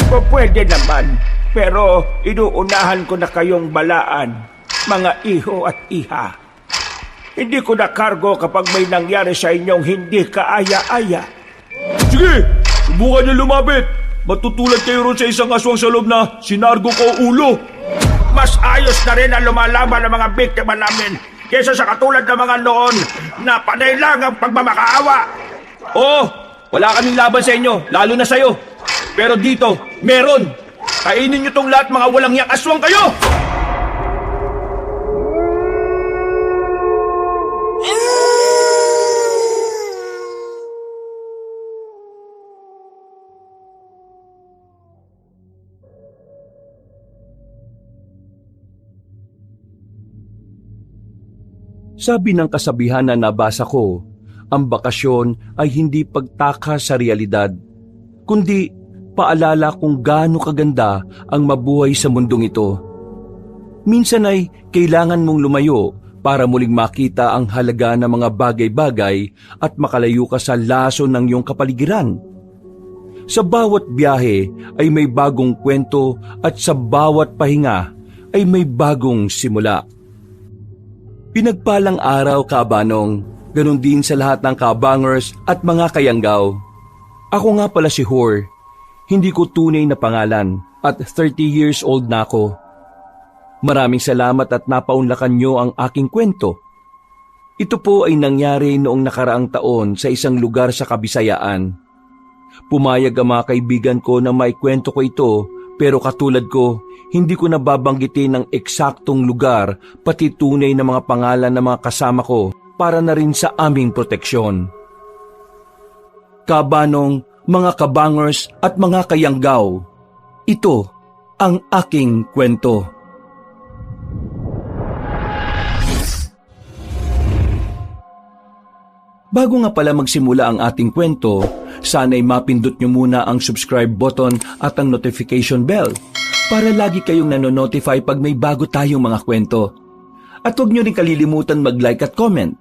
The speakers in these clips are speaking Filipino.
Pwede naman, pero inuunahan ko na kayong balaan, mga iho at iha. Hindi ko na kargo kapag may nangyari sa inyong hindi kaaya-aya. Sige, subukan niyo lumapit. Matutulad kayo ron sa isang aswang sa loob na sinargo ko ulo. Mas ayos na rin ang lumalaban ng mga biktima namin kaysa sa katulad ng mga noon na panay lang ang pagmamakaawa. Oo, wala kaming laban sa inyo, lalo na sa'yo. Pero dito, meron. Kainin niyo tong lahat, mga walang yak aswang kayo! Sabi ng kasabihan na nabasa ko, ang bakasyon ay hindi pagtaka sa realidad, kundi paalala kung gaano kaganda ang mabuhay sa mundong ito. Minsan ay kailangan mong lumayo para muling makita ang halaga ng mga bagay-bagay at makalayo ka sa laso ng iyong kapaligiran. Sa bawat biyahe ay may bagong kwento at sa bawat pahinga ay may bagong simula. Pinagpalang araw, Kabanong, ganun din sa lahat ng kabangers at mga kayanggaw. Ako nga pala si Hor, hindi ko tunay na pangalan at 30 years old na ako. Maraming salamat at napaunlakan nyo ang aking kwento. Ito po ay nangyari noong nakaraang taon sa isang lugar sa Kabisayaan. Pumayag ang mga kaibigan ko na may kwento ko ito, pero katulad ko, hindi ko nababanggitin ng eksaktong lugar pati tunay na mga pangalan ng mga kasama ko para na rin sa aming proteksyon. Kabanong, mga kabangers at mga kayanggaw, ito ang aking kwento. Bago nga pala magsimula ang ating kwento, sana'y mapindot nyo muna ang subscribe button at ang notification bell para lagi kayong nanonotify pag may bago tayong mga kwento. At huwag nyo rin kalilimutan mag-like at comment.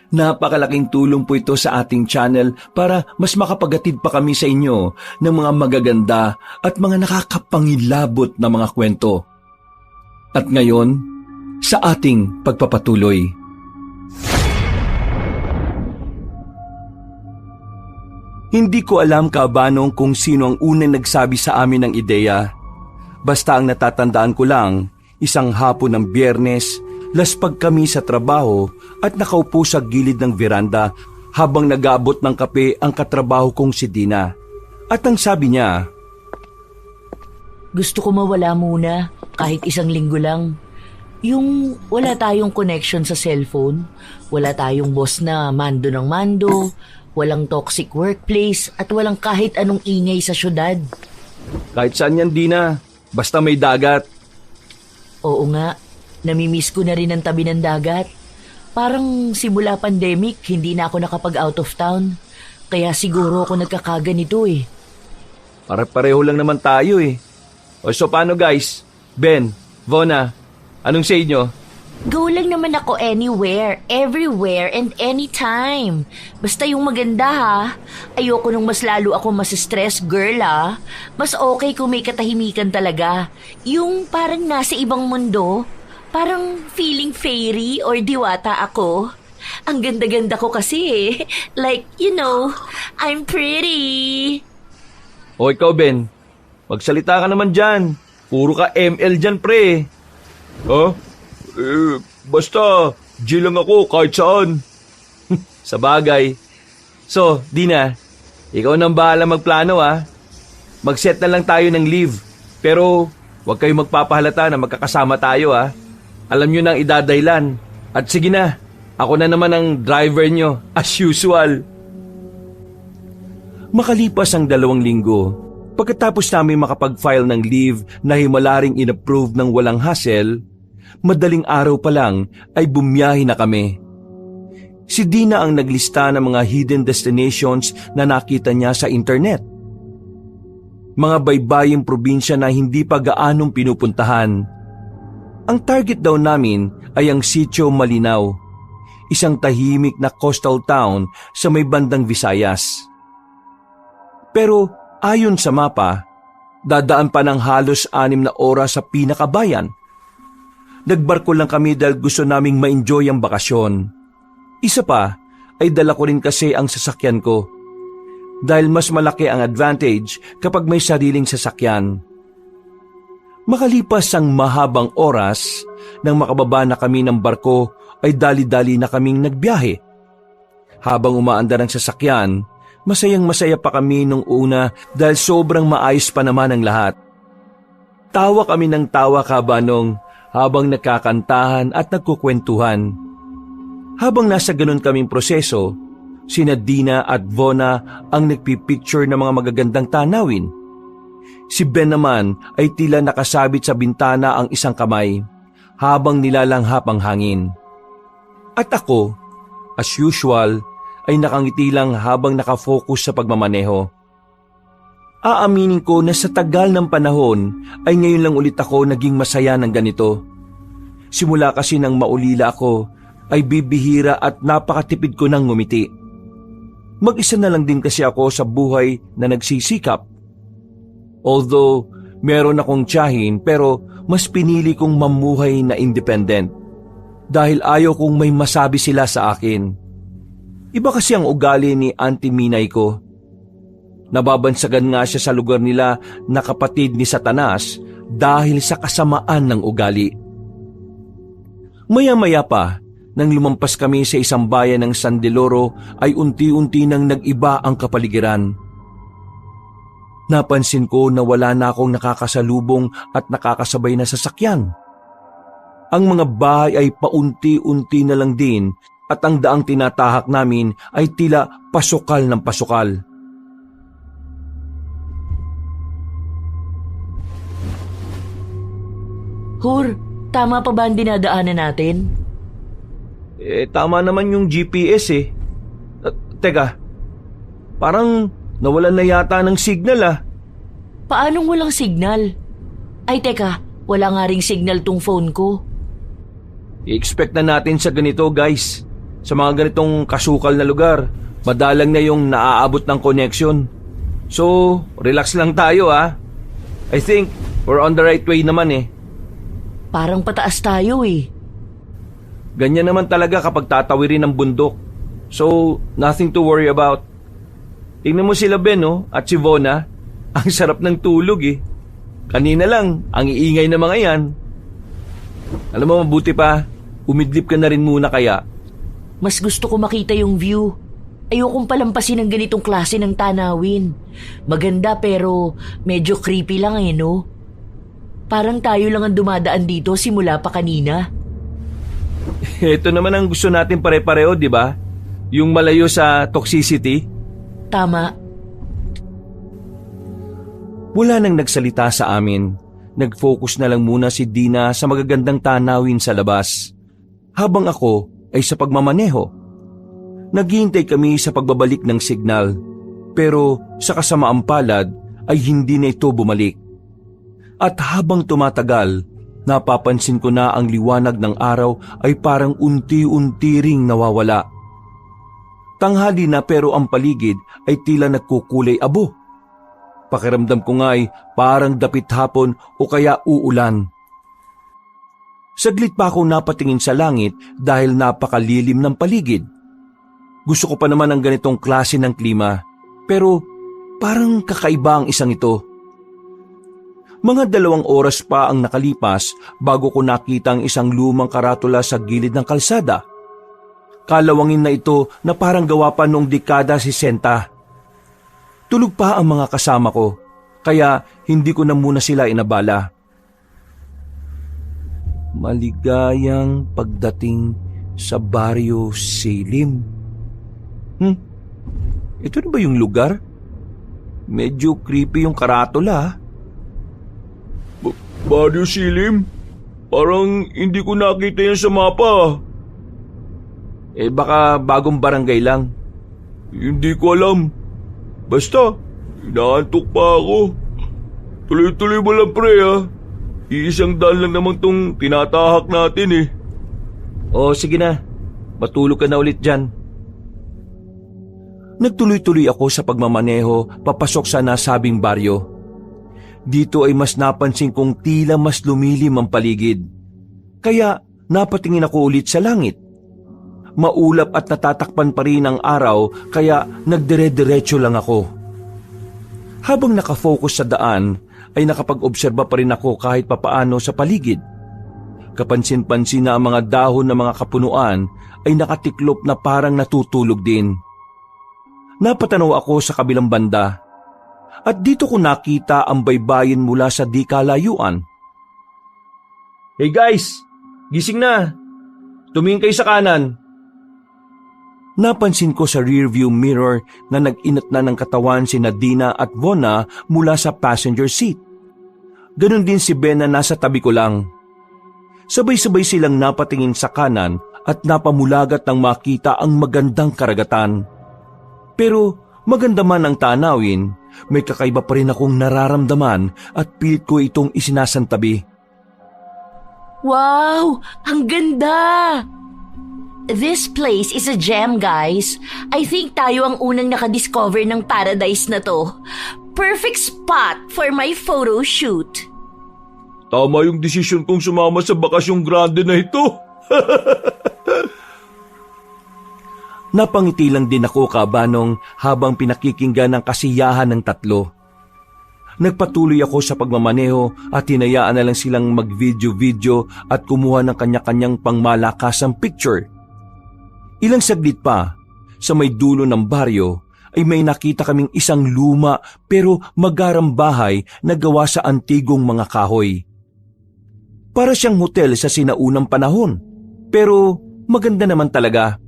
Napakalaking tulong po ito sa ating channel para mas makapagatid pa kami sa inyo ng mga magaganda at mga nakakapangilabot na mga kwento. At ngayon, sa ating pagpapatuloy. Hindi ko alam, Kabanong, kung sino ang unang nagsabi sa amin ng ideya. Basta ang natatandaan ko lang, isang hapon ng Biyernes, laspag kami sa trabaho at nakaupo sa gilid ng veranda habang nag-aabot ng kape ang katrabaho kong si Dina. At ang sabi niya, gusto ko mawala muna, kahit isang linggo lang. Yung wala tayong connection sa cellphone, wala tayong boss na mando ng mando, walang toxic workplace at walang kahit anong ingay sa syudad. kahit saan yan, Dina. Basta may dagat. Oo nga, namimiss ko na rin ang tabi ng dagat. Parang simula pandemic, hindi na ako nakapag out of town. Kaya siguro ako nagkakaganito eh. Pare-pareho lang naman tayo eh. O so paano guys? Ben, Vona, anong sa inyo? Go lang naman ako anywhere, everywhere, and anytime. Basta yung maganda ha. Ayoko nung mas lalo ako mas-stress, girl ha. Mas okay kung may katahimikan talaga. Yung parang nasa ibang mundo. Parang feeling fairy or diwata ako. Ang ganda-ganda ko kasi eh. Like, you know, I'm pretty. O ikaw, Ben, magsalita ka naman dyan. Puro ka ML dyan, pre. Ha? Basta, G lang ako kahit saan. Sa bagay. So, Dina, ikaw nang bahala magplano ha. Mag-set na lang tayo ng leave. Pero, huwag kayong magpapahalata na magkakasama tayo ha. Alam nyo nang idadaylan. At sige na, ako na naman ang driver nyo, as usual. Makalipas ang 2 linggo, pagkatapos namin makapag-file ng leave na himalaring inapprove ng walang hassle, madaling araw pa lang ay bumiyahe na kami. Si Dina ang naglista ng mga hidden destinations na nakita niya sa internet. Mga baybaying probinsya na hindi pa gaanong pinupuntahan. Ang target daw namin ay ang Sitio Malinaw, isang tahimik na coastal town sa may bandang Visayas. Pero ayon sa mapa, Dadaan pa ng halos 6 na oras sa pinakabayan. Nagbarko lang kami dahil gusto naming ma-enjoy ang bakasyon. Isa pa ay dala ko rin kasi ang sasakyan ko. Dahil mas malaki ang advantage kapag may sariling sasakyan. Makalipas ang mahabang oras, nang makababa na kami ng barko ay dali-dali na kaming nagbiyahe. Habang umaandar ang sasakyan, masayang-masaya pa kami nung una dahil sobrang maayos pa naman ang lahat. Tawa kami ng tawa, Kabanong, habang nagkakantahan at nagkukwentuhan. Habang nasa ganun kaming proseso, sina Dina at Vona ang nagpipicture ng mga magagandang tanawin. Si Ben naman ay tila nakasabit sa bintana ang isang kamay habang nilalanghap ang hangin. At ako, as usual, ay nakangiti lang habang nakafocus sa pagmamaneho. Aaminin ko na sa tagal ng panahon ay ngayon lang ulit ako naging masaya ng ganito. Simula kasi nang maulila ako ay bibihira at napakatipid ko nang ngumiti. Mag-isa na lang din kasi ako sa buhay na nagsisikap. Although meron akong tiyahin pero mas pinili kong mamuhay na independent dahil ayaw kong may masabi sila sa akin. Iba kasi ang ugali ni Auntie Minay ko. Nababansagan nga siya sa lugar nila na kapatid ni Satanas dahil sa kasamaan ng ugali. Maya-maya pa, nang lumampas kami sa isang bayan ng San Deloro ay unti-unti nang nag-iba ang kapaligiran. Napansin ko na wala na akong nakakasalubong at nakakasabay na sasakyan. Ang mga bahay ay paunti-unti na lang din at ang daang tinatahak namin ay tila pasukal ng pasukal. Hur, tama pa ba ang dinadaanan natin? Tama naman yung GPS eh. Teka, parang nawalan na yata ng signal ah. Paanong walang signal? Ay teka, wala nga ring signal tong phone ko. I-expect na natin sa ganito guys. Sa mga ganitong kasukal na lugar, madalang na yung naaabot ng connection. So, relax lang tayo ah. I think we're on the right way naman eh. Parang pataas tayo eh. Ganyan naman talaga kapag tatawirin ng bundok. So, nothing to worry about. Tingnan mo sila Ben at si Vona. Ang sarap ng tulog eh. Kanina lang, ang iingay na mga yan. Alam mo, mabuti pa, umidlip ka na rin muna kaya. Mas gusto ko makita yung view. Ayokong palampasin ng ganitong klase ng tanawin. Maganda pero medyo creepy lang eh, no? Parang tayo lang ang dumadaan dito simula pa kanina. Ito naman ang gusto natin pare-pareho, di ba? Yung malayo sa toxicity. Tama. Wala nang nagsalita sa amin. Nag-focus na lang muna si Dina sa magagandang tanawin sa labas. Habang ako ay sa pagmamaneho. Naghihintay kami sa pagbabalik ng signal. Pero sa kasamaang palad ay hindi na ito bumalik. At habang tumatagal, napapansin ko na ang liwanag ng araw ay parang unti-unti ring nawawala. Tanghali na pero ang paligid ay tila nagkukulay abo. Pakiramdam ko nga ay parang dapit hapon o kaya uulan. Saglit pa akong napatingin sa langit dahil napakalilim ng paligid. Gusto ko pa naman ang ganitong klase ng klima, pero parang kakaiba ang isang ito. Mga 2 oras pa ang nakalipas bago ko nakita ang isang lumang karatula sa gilid ng kalsada. Kalawangin na ito na parang gawa pa noong dekada 60. Tulog pa ang mga kasama ko, kaya hindi ko na muna sila inabala. Maligayang pagdating sa Baryo Silim. Ito na ba yung lugar? Medyo creepy yung karatula. Baryo Silim? Parang hindi ko nakita yan sa mapa. Baka bagong barangay lang. Hindi ko alam. Basta, inaantok pa ako. Tuloy-tuloy mo lang pre ha. Iisang daan lang naman tong tinatahak natin eh. O sige na, matulog ka na ulit dyan. Nagtuloy-tuloy ako sa pagmamaneho papasok sa nasabing baryo. dito ay mas napansin kong tila mas lumilim ang paligid. Kaya napatingin ako ulit sa langit. Maulap at natatakpan pa rin ang araw kaya nagdire-diretso lang ako. Habang nakafocus sa daan ay nakapag-obserba pa rin ako kahit papaano sa paligid. Kapansin-pansin na ang mga dahon ng mga kapunuan ay nakatiklop na parang natutulog din. Napatanaw ako sa kabilang banda at dito ko nakita ang baybayin mula sa di kalayuan. Hey guys! Gising na! Tumingin kayo sa kanan! Napansin ko sa rearview mirror na nag-inat na ng katawan si Nadina at Vona mula sa passenger seat. Ganon din si Ben na nasa tabi ko lang. Sabay-sabay silang napatingin sa kanan at napamulagat nang makita ang magandang karagatan. Pero maganda man ang tanawin, may kakaiba pa rin akong nararamdaman at pilit ko itong isinasantabi. Wow! Ang ganda! This place is a gem, guys. I think tayo ang unang nakadiscover ng paradise na to. Perfect spot for my photo shoot. Tama yung desisyon kong sumama sa bakasyong grande na ito. Napangiti lang din ako, Kabanong, habang pinakikinggan ang kasiyahan ng tatlo. Nagpatuloy ako sa pagmamaneho at hinayaan na lang silang mag-video-video at kumuha ng kanya-kanyang pangmalakasang picture. Ilang saglit pa, sa may dulo ng baryo, ay may nakita kaming isang luma pero magarang bahay na gawa sa antigong mga kahoy. Para siyang hotel sa sinaunang panahon, pero maganda naman talaga.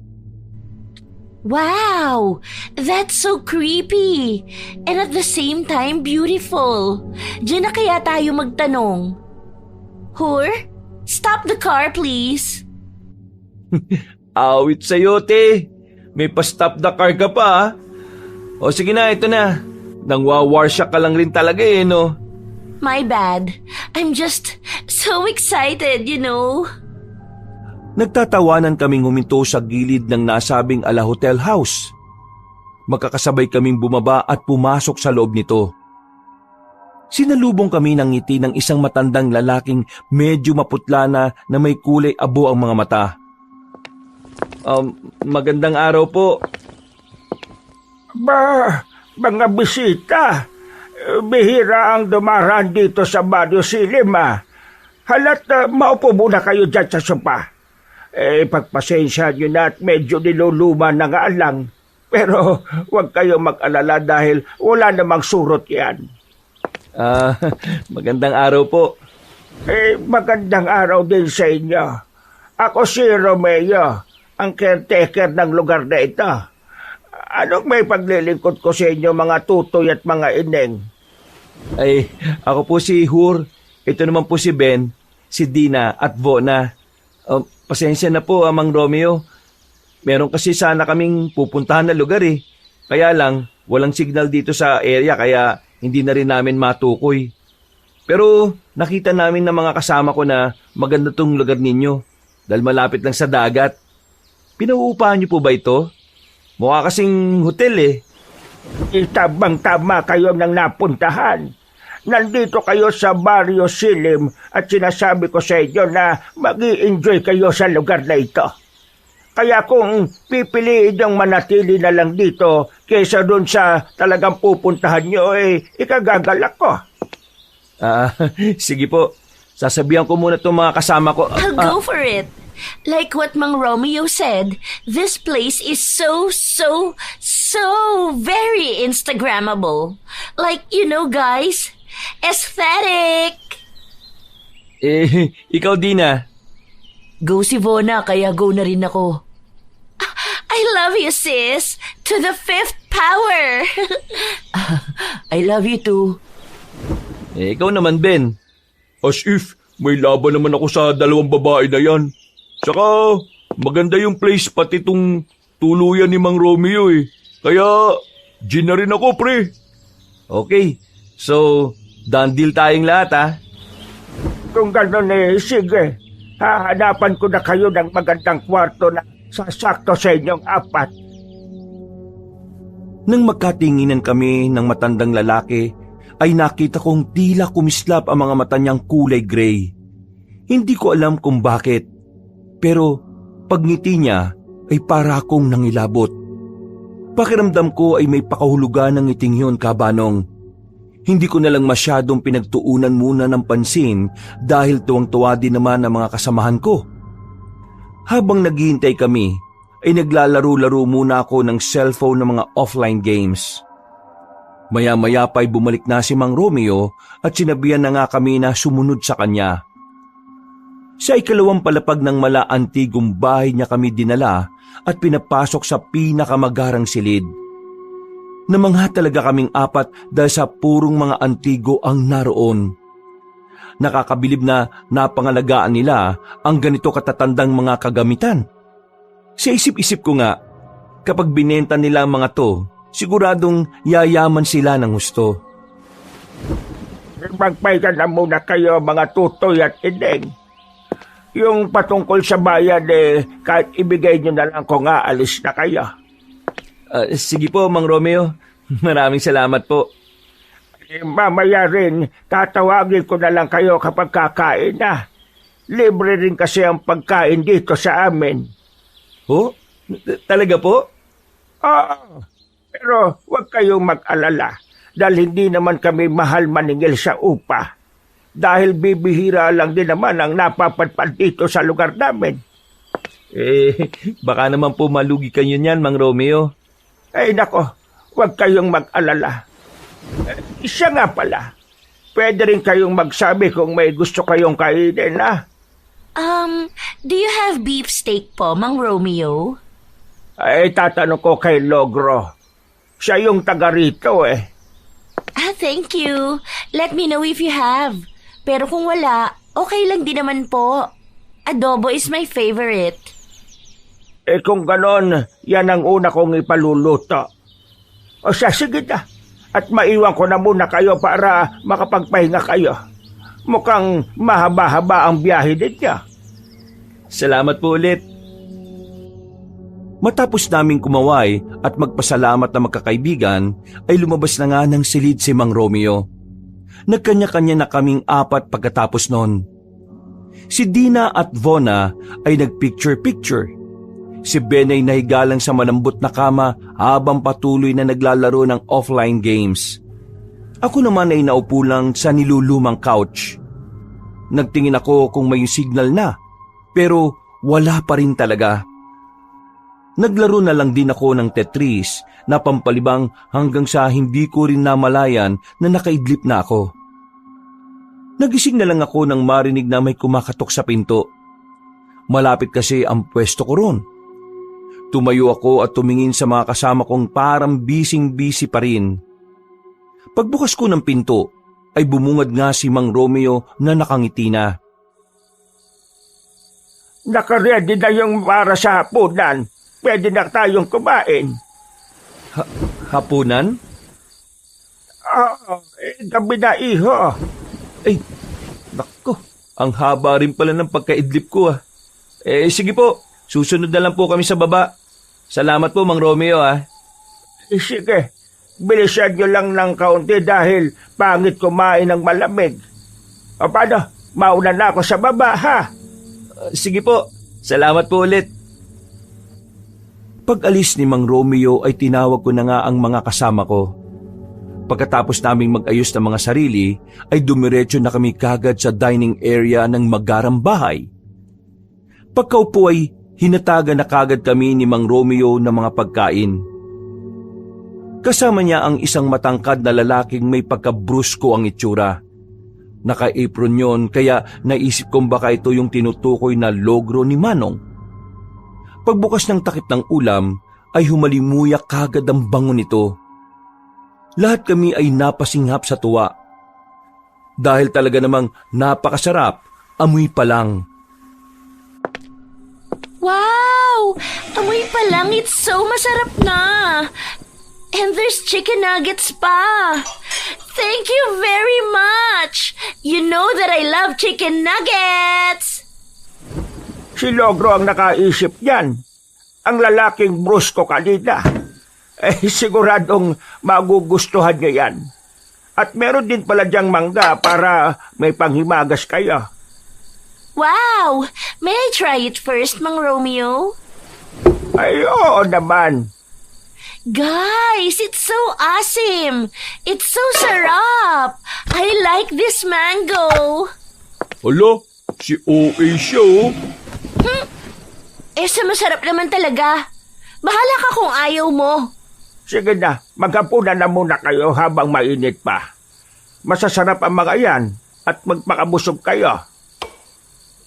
Wow! That's so creepy! And at the same time, beautiful. Diyan na kaya tayo magtanong. Hur, stop the car, please. Awit sa'yo, te. May pa-stop the car ka pa, ha? O sige na, ito na. Nang wawarsya ka lang rin talaga no? My bad. I'm just so excited, you know. Nagtatawanan kaming huminto sa gilid ng nasabing ala hotel house. Magkakasabay kaming bumaba at pumasok sa loob nito. Sinalubong kami ng ngiti ng isang matandang lalaking medyo maputla na may kulay abo ang mga mata. Magandang araw po. Ba, mga bisita. Bihira ang dumaraan dito sa Barrio Silim, Halat maupo muna kayo dyan sa sopa. Pagpasensya nyo na at medyo niluluma na nga lang. Pero huwag kayo mag-alala dahil wala namang surot yan. Magandang araw po. Magandang araw din sa inyo. Ako si Romeo, ang caretaker ng lugar na ito. Anong may paglilingkod ko sa inyo, mga tutoy at mga ineng? Ay, ako po si Hur. Ito naman po si Ben, si Dina at Vona. Pasensya na po, Mang Romeo. Meron kasi sana kaming pupuntahan na lugar Kaya lang, walang signal dito sa area kaya hindi na rin namin matukoy. Pero nakita namin ng mga kasama ko na maganda tong lugar ninyo dahil malapit lang sa dagat. Pinauupahan niyo po ba ito? Mukha kasing hotel Itabang-tama kayo ng napuntahan. Nandito kayo sa Barrio Silim at sinasabi ko sa inyo na mag-i-enjoy kayo sa lugar na ito. Kaya kung pipiliin yung manatili na lang dito kaysa dun sa talagang pupuntahan nyo, ikagagalak ko. Sige po. Sasabihan ko muna itong mga kasama ko. I'll go for it. Like what Mang Romeo said, this place is so very Instagrammable. Like, you know, guys, aesthetic. Ikaw Dina. Go si Vona, kaya go na rin ako. I love you, sis. To the 5th power. I love you too. Ikaw naman, Ben. As if, may laban naman ako sa dalawang babae na yan. Tsaka, maganda yung place pati itong tuluyan ni Mang Romeo Kaya, gin na rin ako, pre. Okay, so, done deal tayong lahat Kung gano'n sige. Hahanapan ko na kayo ng magandang kwarto na sasakto sa inyong 4. Nang magkatinginan kami ng matandang lalaki, ay nakita kong tila kumislap ang mga mata niyang kulay gray. Hindi ko alam kung bakit, pero pagngiti niya ay para akong nangilabot. Pakiramdam ko ay may pakahulugan ng ngiting yun, Kabanong. Hindi ko na lang masyadong pinagtuunan muna ng pansin dahil tuwang-tuwa din naman ang mga kasamahan ko. Habang naghihintay kami, ay naglalaro-laro muna ako ng cellphone ng mga offline games. Maya-maya pa'y bumalik na si Mang Romeo at sinabihan na nga kami na sumunod sa kanya. Sa ikalawang palapag ng mala-antigong bahay niya kami dinala at pinapasok sa pinakamagarang silid. Namangha talaga kaming apat dahil sa purong mga antigo ang naroon. Nakakabilib na napangalagaan nila ang ganito katatandang mga kagamitan. Sa isip-isip ko nga, kapag binenta nila ang mga to, siguradong yayaman sila ng husto. Magpahinga na muna kayo mga tutoy at ineng. Yung patungkol sa bayan kahit ibigay nyo na lang kung aalis na kayo. Sige po, Mang Romeo. Maraming salamat po. Mamaya rin, tatawagin ko na lang kayo kapag kakain na. Libre rin kasi ang pagkain dito sa amin. Oh? Talaga po? Pero huwag kayong mag-alala dahil hindi naman kami mahal maningil sa upa. Dahil bibihira lang din naman ang napapadpad dito sa lugar namin. Baka naman po malugi kayo niyan, Mang Romeo. Ay nako, huwag kayong mag-alala. Siya nga pala, pwede rin kayong magsabi kung may gusto kayong kainin, ha? Do you have beef steak po, Mang Romeo? Ay, tatanong ko kay Logro. Siya yung taga rito, Thank you. Let me know if you have. Pero kung wala, okay lang din naman po. Adobo is my favorite. Kung ganon, yan ang una kong ipaluluto. O siya, sige na. At maiwan ko na muna kayo para makapagpahinga kayo. Mukhang mahaba-haba ang biyahe ninyo. Salamat po ulit. Matapos naming kumaway at magpasalamat na magkakaibigan, ay lumabas na nga ng silid si Mang Romeo. Nagkanya-kanya na kaming apat pagkatapos nun. Si Dina at Vona ay nagpicture-picture. Si Ben ay nahigalang sa malambot na kama habang patuloy na naglalaro ng offline games. Ako naman ay naupo lang sa nilulumang couch. Nagtingin ako kung may signal na, pero wala pa rin talaga. Naglaro na lang din ako ng Tetris na pampalibang hanggang sa hindi ko rin namalayan na nakaidlip na ako. Nagising na lang ako nang marinig na may kumakatok sa pinto. Malapit kasi ang pwesto ko ron. Tumayo ako at tumingin sa mga kasama kong parang bising-busy pa rin. Pagbukas ko ng pinto, ay bumungad nga si Mang Romeo na nakangiti na. Nakaready na yung para sa hapunan. Pwede na tayong kumain. Hapunan? Gabi na, iho. Ay, nako, ang haba rin pala ng pagkaidlip ko ah. Sige po, susunod na lang po kami sa baba. Salamat po, Mang Romeo ah. Sige, bilisan nyo lang ng kaunti dahil pangit kumain ng malamig. O paano, mauna na ako sa baba ha? Sige po, salamat po ulit. Pag-alis ni Mang Romeo ay tinawag ko na nga ang mga kasama ko. Pagkatapos naming mag-ayos ng mga sarili, ay dumiretso na kami kagad sa dining area ng magarang bahay. Pagkaupo ay hinatagan na kagad kami ni Mang Romeo ng mga pagkain. Kasama niya ang isang matangkad na lalaking may pagkabrusko ang itsura. Naka-apron yon kaya naisip kong baka ito yung tinutukoy na Logro ni Manong. Pagbukas ng takip ng ulam ay humalimuyak kagad ang bango nito. Lahat kami ay napasinghap sa tuwa. Dahil talaga namang napakasarap, amoy pa lang. Wow! Amoy pa lang, it's so masarap na! And there's chicken nuggets pa! Thank you very much! You know that I love chicken nuggets! Si Logro ang nakaisip niyan. Ang lalaking brusko kanina. Siguradong magugustuhan niya yan. At meron din pala diyang mangga para may panghimagas kayo. Wow! May I try it first, Mang Romeo? Ay, oo naman. Guys, it's so awesome! It's so sarap! I like this mango! Hala, si OA siya oh. Sa masarap naman talaga. Bahala ka kung ayaw mo. Sige na, maghapunan na muna kayo habang mainit pa. Masasarap ang mga yan at magpakabusog kayo.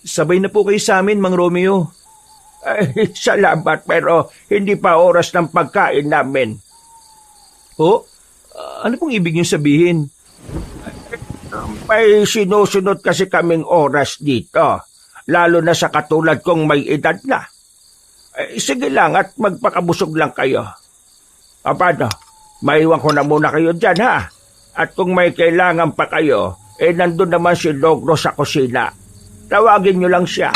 Sabay na po kayo sa amin, Mang Romeo. Ay, salamat pero hindi pa oras ng pagkain namin. Oh, ano pong ibig niyo sabihin? May sinusunod kasi kaming oras dito, lalo na sa katulad kong may edad na. Sige lang at magpakabusog lang kayo. Paano? Maiwan ko na muna kayo dyan ha. At kung may kailangan pa kayo, nandun naman si Logro sa kusina. Tawagin niyo lang siya.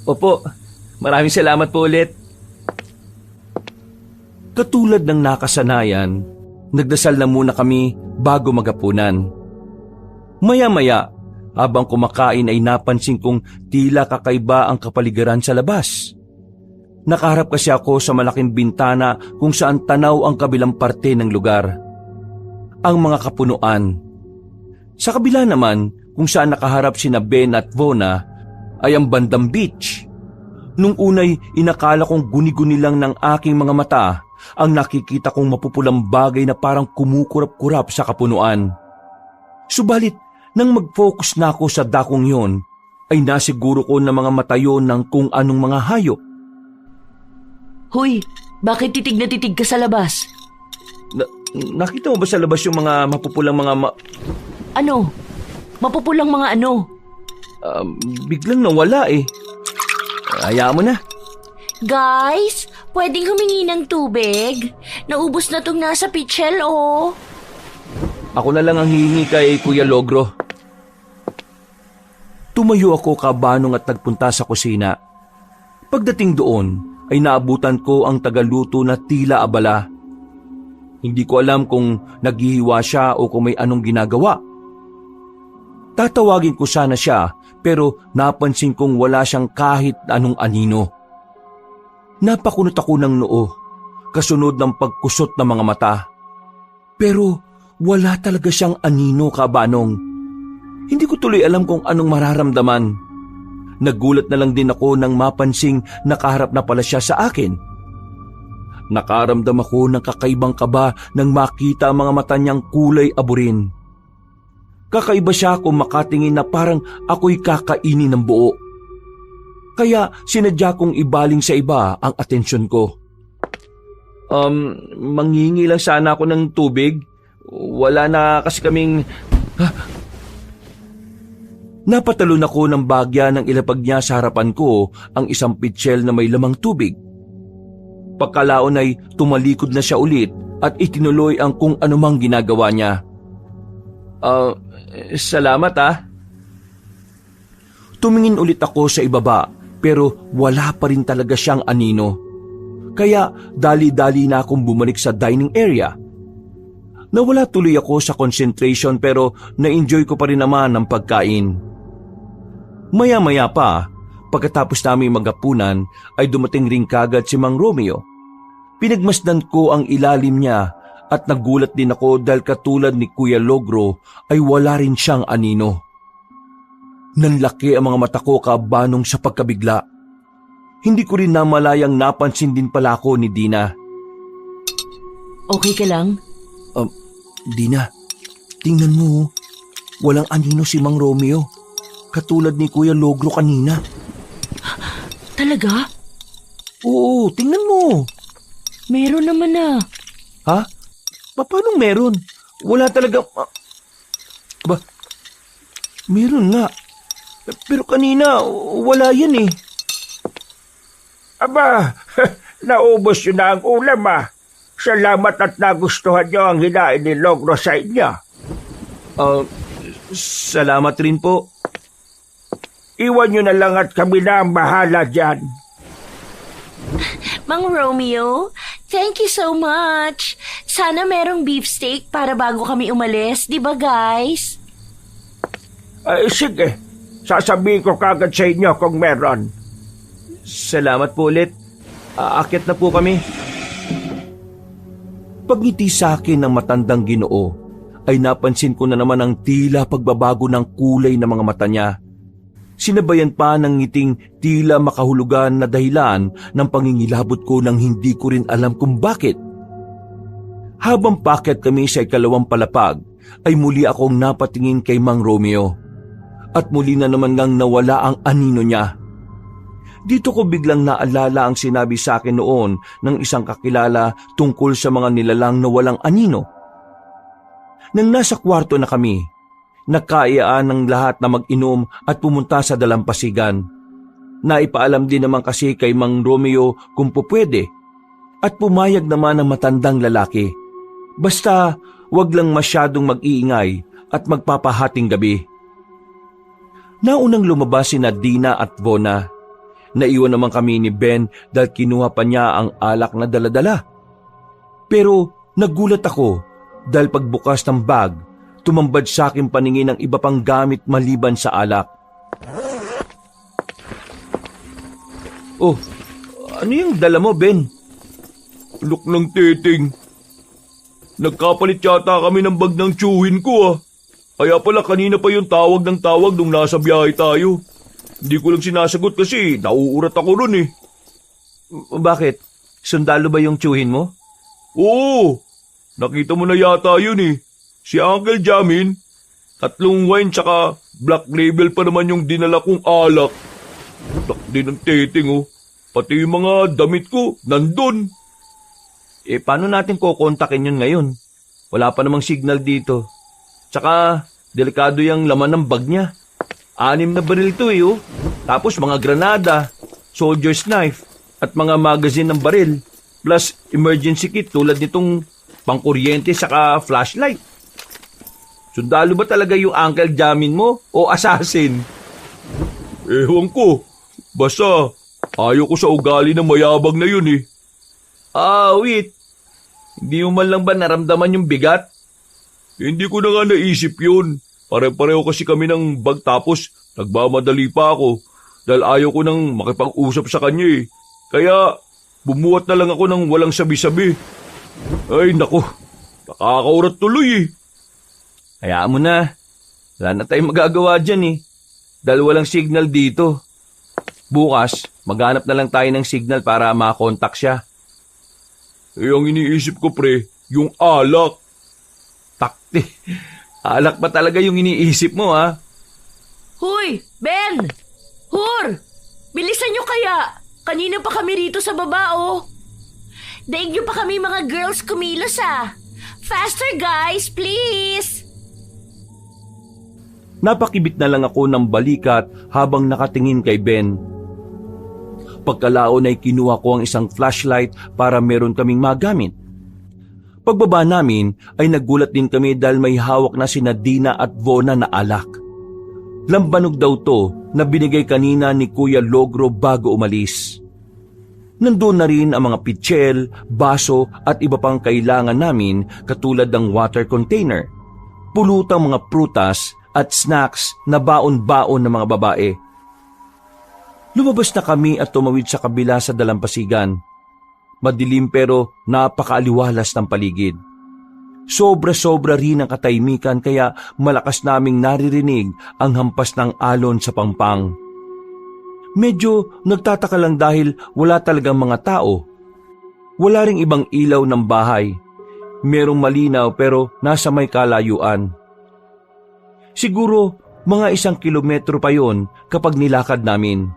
Opo, maraming salamat po ulit. Katulad ng nakasanayan, nagdasal na muna kami bago magapunan. Maya-maya, habang kumakain ay napansin kong tila kakaiba ang kapaligiran sa labas. Nakaharap kasi ako sa malaking bintana kung saan tanaw ang kabilang parte ng lugar. Ang mga kapunuan. Sa kabila naman, kung saan nakaharap sina Ben at Vona, ay ang bandang beach. Nung unay, inakala kong guni-guni lang ng aking mga mata ang nakikita kong mapupulang bagay na parang kumukurap-kurap sa kapunuan. Subalit, nang mag-focus na ako sa dakong yon, ay nasiguro ko na mga mata yon ng kung anong mga hayop. Hoy, bakit titig na titig ka sa labas? Nakita mo ba sa labas yung mga mapupulang mga Ano? Mapupulang mga ano? biglang nawala eh. Hayaan mo na. Guys, pwedeng humingi ng tubig? Naubos na tong nasa pitchel, oh. Ako na lang ang hihingi kay Kuya Logro. Tumayo ako kabanong at nagpunta sa kusina. Pagdating doon, ay naabutan ko ang tagaluto na tila abala. Hindi ko alam kung naghihiwa siya o kung may anong ginagawa. Tatawagin ko sana siya pero napansin kong wala siyang kahit anong anino. Napakunot ako ng noo, kasunod ng pagkusot ng mga mata. Pero wala talaga siyang anino, kabanong. Hindi ko tuloy alam kung anong mararamdaman. Nagulat na lang din ako nang mapansing nakaharap na pala siya sa akin. Nakaramdam ako ng kakaibang kaba nang makita ang mga mata niyang kulay aburin. Kakaiba siya kung makatingin na parang ako'y kakainin ng buo. Kaya sinadya kong ibaling sa iba ang atensyon ko. Manghingi lang sana ako ng tubig. Wala na kasi kaming... Napatalon ako ng bagya nang ilapag niya sa harapan ko ang isang pitsyel na may lamang tubig. Pagkalaon ay tumalikod na siya ulit at itinuloy ang kung anumang ginagawa niya. Salamat ah. Tumingin ulit ako sa ibaba pero wala pa rin talaga siyang anino. Kaya dali-dali na akong bumalik sa dining area. Nawala tuloy ako sa concentration pero na-enjoy ko pa rin naman ang pagkain. Maya-maya pa, pagkatapos namin magapunan ay dumating rin kagad si Mang Romeo. Pinagmasdan ko ang ilalim niya at nagulat din ako dahil katulad ni Kuya Logro ay wala rin siyang anino. Nanlaki ang mga mata ko kabanong sa pagkabigla. Hindi ko rin namalayang napansin din pala ako ni Dina. Okay ka lang? Dina, tingnan mo, walang anino si Mang Romeo. Katulad ni Kuya Logro kanina. Talaga? Oo, tingnan mo. Meron naman na. Ha? Paano meron? Wala talaga... meron nga. Pero kanina, wala yan eh. Aba, naubos yun na ang ulam ah. Salamat at nagustuhan niyo ang hinain ni Logro sa inyo. Salamat rin po. Iwan niyo na lang at kami na ang bahala dyan. Mang Romeo, Thank you so much. Sana merong beefsteak para bago kami umalis, di ba guys? Ay, sige. Sasabihin ko kagad sa inyo kung meron. Salamat po ulit. Aakyat na po kami. Pagngiti sa akin ng matandang Ginoo, ay napansin ko na naman ang tila pagbabago ng kulay ng mga mata niya. Sinabayan pa ng ngiting tila makahulugan na dahilan ng pangingilabot ko nang hindi ko rin alam kung bakit. Habang paakyat kami sa ikalawang palapag, ay muli akong napatingin kay Mang Romeo. At muli na naman ngang nawala ang anino niya. Dito ko biglang naalala ang sinabi sa akin noon ng isang kakilala tungkol sa mga nilalang na walang anino. Nang nasa kwarto na kami, nagkaayaan ng lahat na mag-inom at pumunta sa dalampasigan. Naipaalam din naman kasi kay Mang Romeo kung pupwede at pumayag naman ang matandang lalaki. Basta wag lang masyadong mag-iingay at magpapahating gabi. Naunang lumabas sina Dina at Vona. Naiwan naman kami ni Ben dahil kinuha pa niya ang alak na daladala. Pero nagulat ako dahil pagbukas ng bag, tumambad sa akin paningin ng iba pang gamit maliban sa alak. Oh, ano yung dala mo, Ben? Look ng titing. Nagkapalit yata kami ng bag ng tsuhin ko. Kaya pala kanina pa yung tawag ng tawag nung nasa biyahe tayo. Hindi ko lang sinasagot kasi nauurat ako ron eh. Bakit? Sundalo ba yung tsuhin mo? Oo, nakita mo na yata yun eh. Si Uncle Jamin, 3 wine tsaka black label pa naman yung dinala kong alak. Butak din ng titing oh. Pati yung mga damit ko, nandun. Paano natin kukontakin yun ngayon? Wala pa namang signal dito. Tsaka, delikado yung laman ng bag niya. 6 na baril to oh. Tapos mga granada, soldier's knife, at mga magazine ng baril. Plus emergency kit tulad nitong pangkuryente saka flashlight. Sundalo ba talaga yung Uncle Jamin mo o assassin? Ewan ko. Basta, ayaw ko sa ugali ng mayabang na yun eh. Wait. Hindi mo man lang ba naramdaman yung bigat? Hindi ko na nga naisip yun. Pare-pareho kasi kami ng bag tapos nagmamadali pa ako dahil ayaw ko nang makipag-usap sa kanya eh. Kaya bumuhat na lang ako ng walang sabi-sabi. Ay naku, nakakaurat tuloy eh. Hayaan mo na. Wala na tayong magagawa dyan eh. Dahil walang signal dito. Bukas, maghanap na lang tayo ng signal para makakontak siya. Ang iniisip ko pre, yung alak. Takti. Alak pa talaga yung iniisip mo ha. Huy! Ben! Hur! Bilisan nyo kaya! Kanina pa kami rito sa baba oh. Daig nyo pa kami mga girls kumilos ah. Faster guys, please! Napakibit na lang ako ng balikat habang nakatingin kay Ben. Pagkalaon ay kinuha ko ang isang flashlight para meron kaming magamit. Pagbaba namin ay nagulat din kami dahil may hawak na sina Dina at Vona na alak. Lambanog daw to na binigay kanina ni Kuya Logro bago umalis. Nandoon na rin ang mga pitchel, baso at iba pang kailangan namin katulad ng water container, pulutang mga prutas at snacks na baon-baon ng mga babae. Lumabas na kami at tumawid sa kabila sa dalampasigan. Madilim pero napakaaliwalas ng paligid. Sobra-sobra rin ang katahimikan kaya malakas naming naririnig ang hampas ng alon sa pangpang. Medyo nagtataka lang dahil wala talagang mga tao. Wala ring ibang ilaw ng bahay. Merong malinaw pero nasa may kalayuan. Siguro mga 1 kilometro pa yon kapag nilakad namin.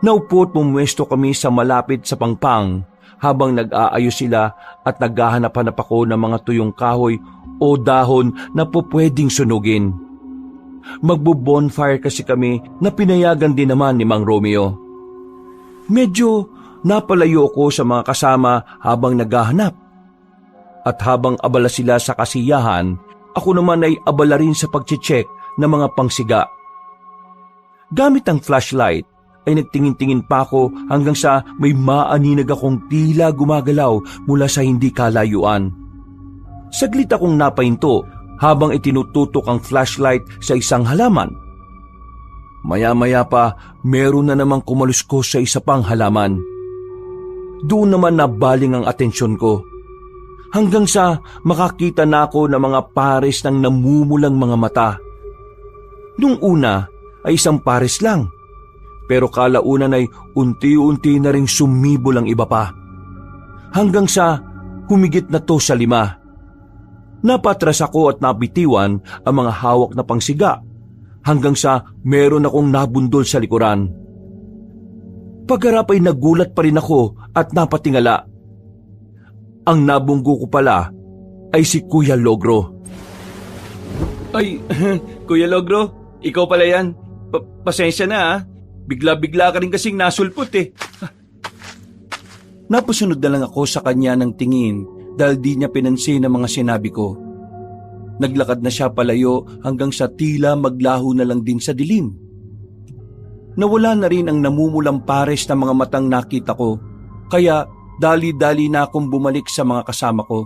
Naupo at pumwesto kami sa malapit sa pangpang habang nag-aayos sila at naghahanap-hanap ako ng mga tuyong kahoy o dahon na pupwedeng sunugin. Magbo-bonfire kasi kami na pinayagan din naman ni Mang Romeo. Medyo napalayo ako sa mga kasama habang naghahanap. At habang abala sila sa kasiyahan, ako naman ay abala rin sa pagche-check ng mga pangsiga. Gamit ang flashlight ay nagtingin-tingin pa ako hanggang sa may maaninag akong tila gumagalaw mula sa hindi kalayuan. Saglit akong napahinto habang itinututok ang flashlight sa isang halaman. Maya-maya pa, meron na namang kumaluskos sa isa pang halaman. Doon naman nabaling ang atensyon ko. Hanggang sa makakita na ako ng mga pares ng namumulang mga mata. Nung una ay isang pares lang. Pero kalaunan ay unti-unti na ring sumibol ang iba pa. Hanggang sa humigit na to sa 5. Napatras ako at nabitiwan ang mga hawak na pangsiga hanggang sa meron akong nabundol sa likuran. Pagharap ay nagulat pa rin ako at napatingala. Ang nabunggo ko pala ay si Kuya Logro. Ay, Kuya Logro, ikaw pala yan. Pasensya na ha. Bigla-bigla ka rin kasing nasulpot eh. Napasunod na lang ako sa kanya ng tingin dahil di niya pinansin ang mga sinabi ko. Naglakad na siya palayo hanggang sa tila maglaho na lang din sa dilim. Nawala na rin ang namumulang pares na mga matang nakita ko, kaya dali-dali na akong bumalik sa mga kasama ko.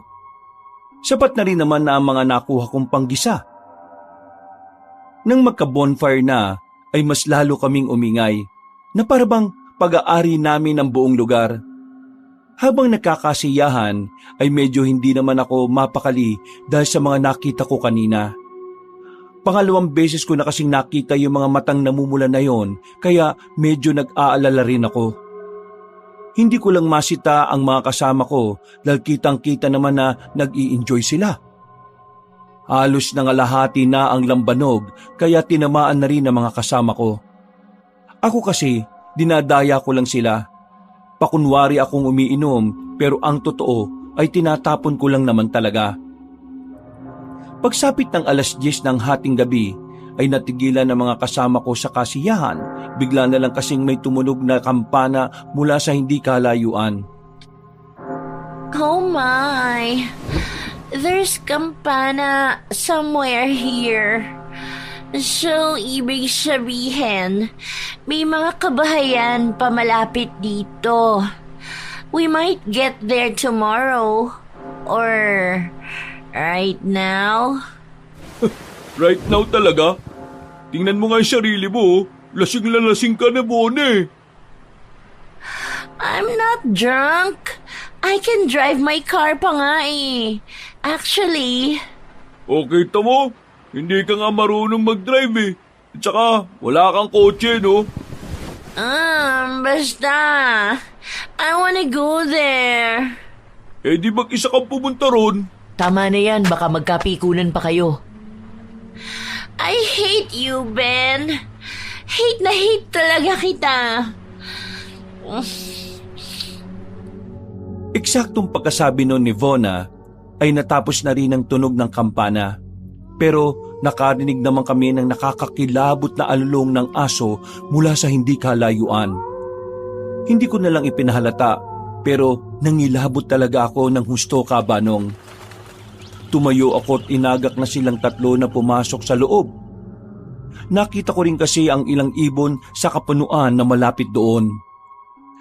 Sapat na rin naman na ang mga nakuha kong panggisa. Nang magka-bonfire na, ay mas lalo kaming umingay na parabang pag-aari namin ng buong lugar. Habang nakakasiyahan ay medyo hindi naman ako mapakali dahil sa mga nakita ko kanina. Pangalawang beses ko na kasing nakita yung mga matang namumula na yon, kaya medyo nag-aalala rin ako. Hindi ko lang masita ang mga kasama ko dahil kitang-kita naman na nag-i-enjoy sila. Halos nangalahati na ang lambanog kaya tinamaan na rin ang mga kasama ko. Ako kasi, dinadaya ko lang sila. Pakunwari akong umiinom pero ang totoo ay tinatapon ko lang naman talaga. Pagsapit ng 10:00 ng hating gabi ay natigilan ng mga kasama ko sa kasiyahan. Bigla na lang kasing may tumunog na kampana mula sa hindi kalayuan. Oh my! There's kampana somewhere here. So, ibig sabihin, may mga kabahayan pa malapit dito. We might get there tomorrow. Or right now. Right now talaga? Tingnan mo nga yung sarili mo. Lasing na lasing ka na, Bone. I'm not drunk. I can drive my car pa nga eh. Actually... Okay, tamo. Hindi ka nga marunong mag-drive eh. At saka, wala kang kotse, no? Basta. I wanna go there. Eh di mag-isa kang pumunta ron. Tama na yan, baka magkapikunan pa kayo. I hate you, Ben. Hate na hate talaga kita. Eksaktong pagkasabi noon ni Vona ay natapos na rin ang tunog ng kampana. Pero nakarinig naman kami ng nakakakilabot na alulong ng aso mula sa hindi kalayuan. Hindi ko na lang ipinahalata pero nangilabot talaga ako ng husto, Kabanong. Tumayo ako at inagak na silang 3 na pumasok sa loob. Nakita ko rin kasi ang ilang ibon sa kapunuan na malapit doon.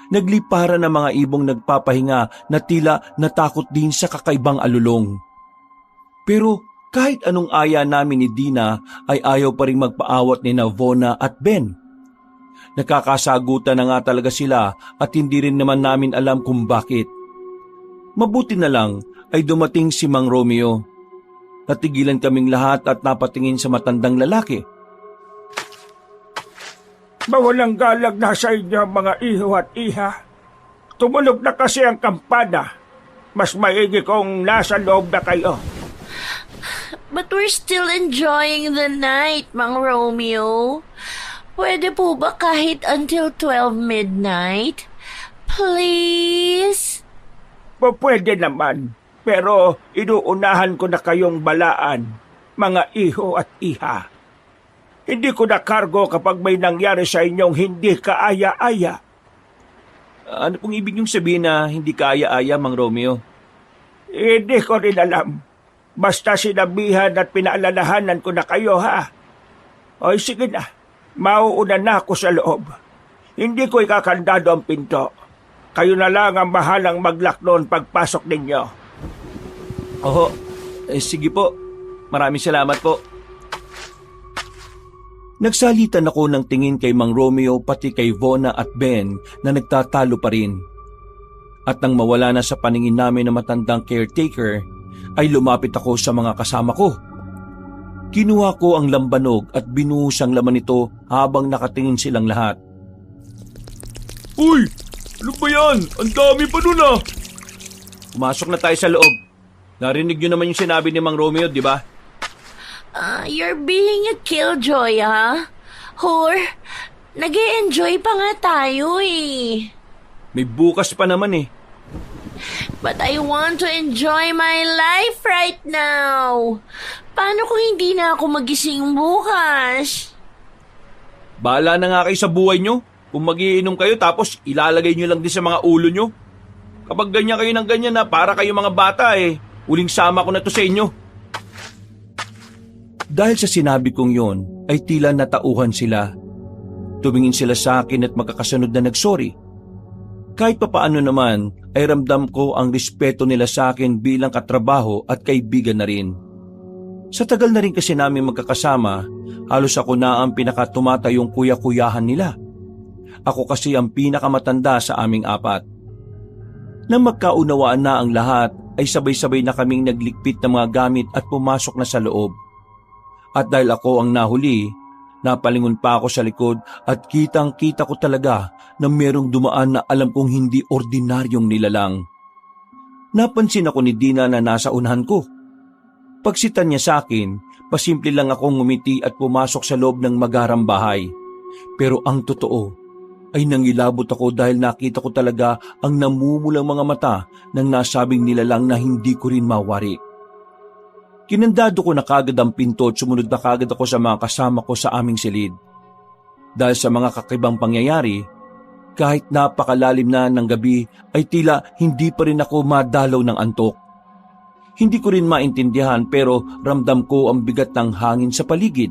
Naglipara ng mga ibong nagpapahinga na tila natakot din sa kakaibang alulong. Pero kahit anong aya namin ni Dina ay ayaw pa rin magpaawat ni Vona at Ben. Nakakasagutan na nga talaga sila at hindi rin naman namin alam kung bakit. Mabuti na lang ay dumating si Mang Romeo. Natigilan kaming lahat at napatingin sa matandang lalaki. Mawalang galag na sa inyo mga iho at iha. Tumunog na kasi ang kampana. Mas maigi kung nasa loob na kayo. But we're still enjoying the night, Mang Romeo. Pwede po ba kahit until 12 midnight? Please? Pwede naman. Pero inuunahan ko na kayong balaan, mga iho at iha. Hindi ko na kargo kapag may nangyari sa inyong hindi kaaya-aya. Ano pong ibig niyong sabihin na hindi kaaya-aya, Mang Romeo? Hindi ko rin alam. Basta sinabihan at pinaalalahanan ko na kayo, ha? O sige na, mauuna na ako sa loob. Hindi ko ikakandado ang pinto. Kayo na lang ang bahalang mag-lock noon pagpasok ninyo. Oho, sige po. Maraming salamat po. Nagsalitan ako ng tingin kay Mang Romeo pati kay Vona at Ben na nagtatalo pa rin. At nang mawala na sa paningin namin na matandang caretaker, ay lumapit ako sa mga kasama ko. Kinuha ko ang lambanog at binuhos ang laman nito habang nakatingin silang lahat. Uy! Ano ba yan? Ang dami pa nun ah! Pumasok na tayo sa loob. Narinig nyo naman yung sinabi ni Mang Romeo, di ba? You're being a killjoy, ha? Hor, nag-e-enjoy pa nga tayo eh. May bukas pa naman eh. But I want to enjoy my life right now. Paano kung hindi na ako magising bukas? Bahala na nga kayo sa buhay nyo. Kung magiinom kayo tapos ilalagay nyo lang din sa mga ulo nyo. Kapag ganyan kayo ng ganyan na para kayo mga bata eh, uling sama ko na to sa inyo. Dahil sa sinabi kong yon, ay tila natauhan sila. Tumingin sila sa akin at magkakasunod na nagsorry. Kahit papaano naman ay ramdam ko ang respeto nila sa akin bilang katrabaho at kaibigan na rin. Sa tagal na rin kasi namin magkakasama, halos ako na ang pinakatumatayong kuya-kuyahan nila. Ako kasi ang pinakamatanda sa aming apat. Nang magkaunawaan na ang lahat, ay sabay-sabay na kaming naglikpit ng mga gamit at pumasok na sa loob. At dahil ako ang nahuli, napalingon pa ako sa likod at kitang-kita ko talaga na merong dumaan na alam kong hindi ordinaryong nilalang. Napansin ako ni Dina na nasa unahan ko. Pagsitan niya sa akin, pasimple lang akong ngumiti at pumasok sa loob ng magarang bahay. Pero ang totoo ay nangilabot ako dahil nakita ko talaga ang namumulang mga mata ng nasabing nilalang na hindi ko rin mawari. Kinandado ko na kagad ang pinto at sumunod na kagad ako sa mga kasama ko sa aming silid. Dahil sa mga kakibang pangyayari, kahit napakalalim na ng gabi ay tila hindi pa rin ako madalaw ng antok. Hindi ko rin maintindihan pero ramdam ko ang bigat ng hangin sa paligid.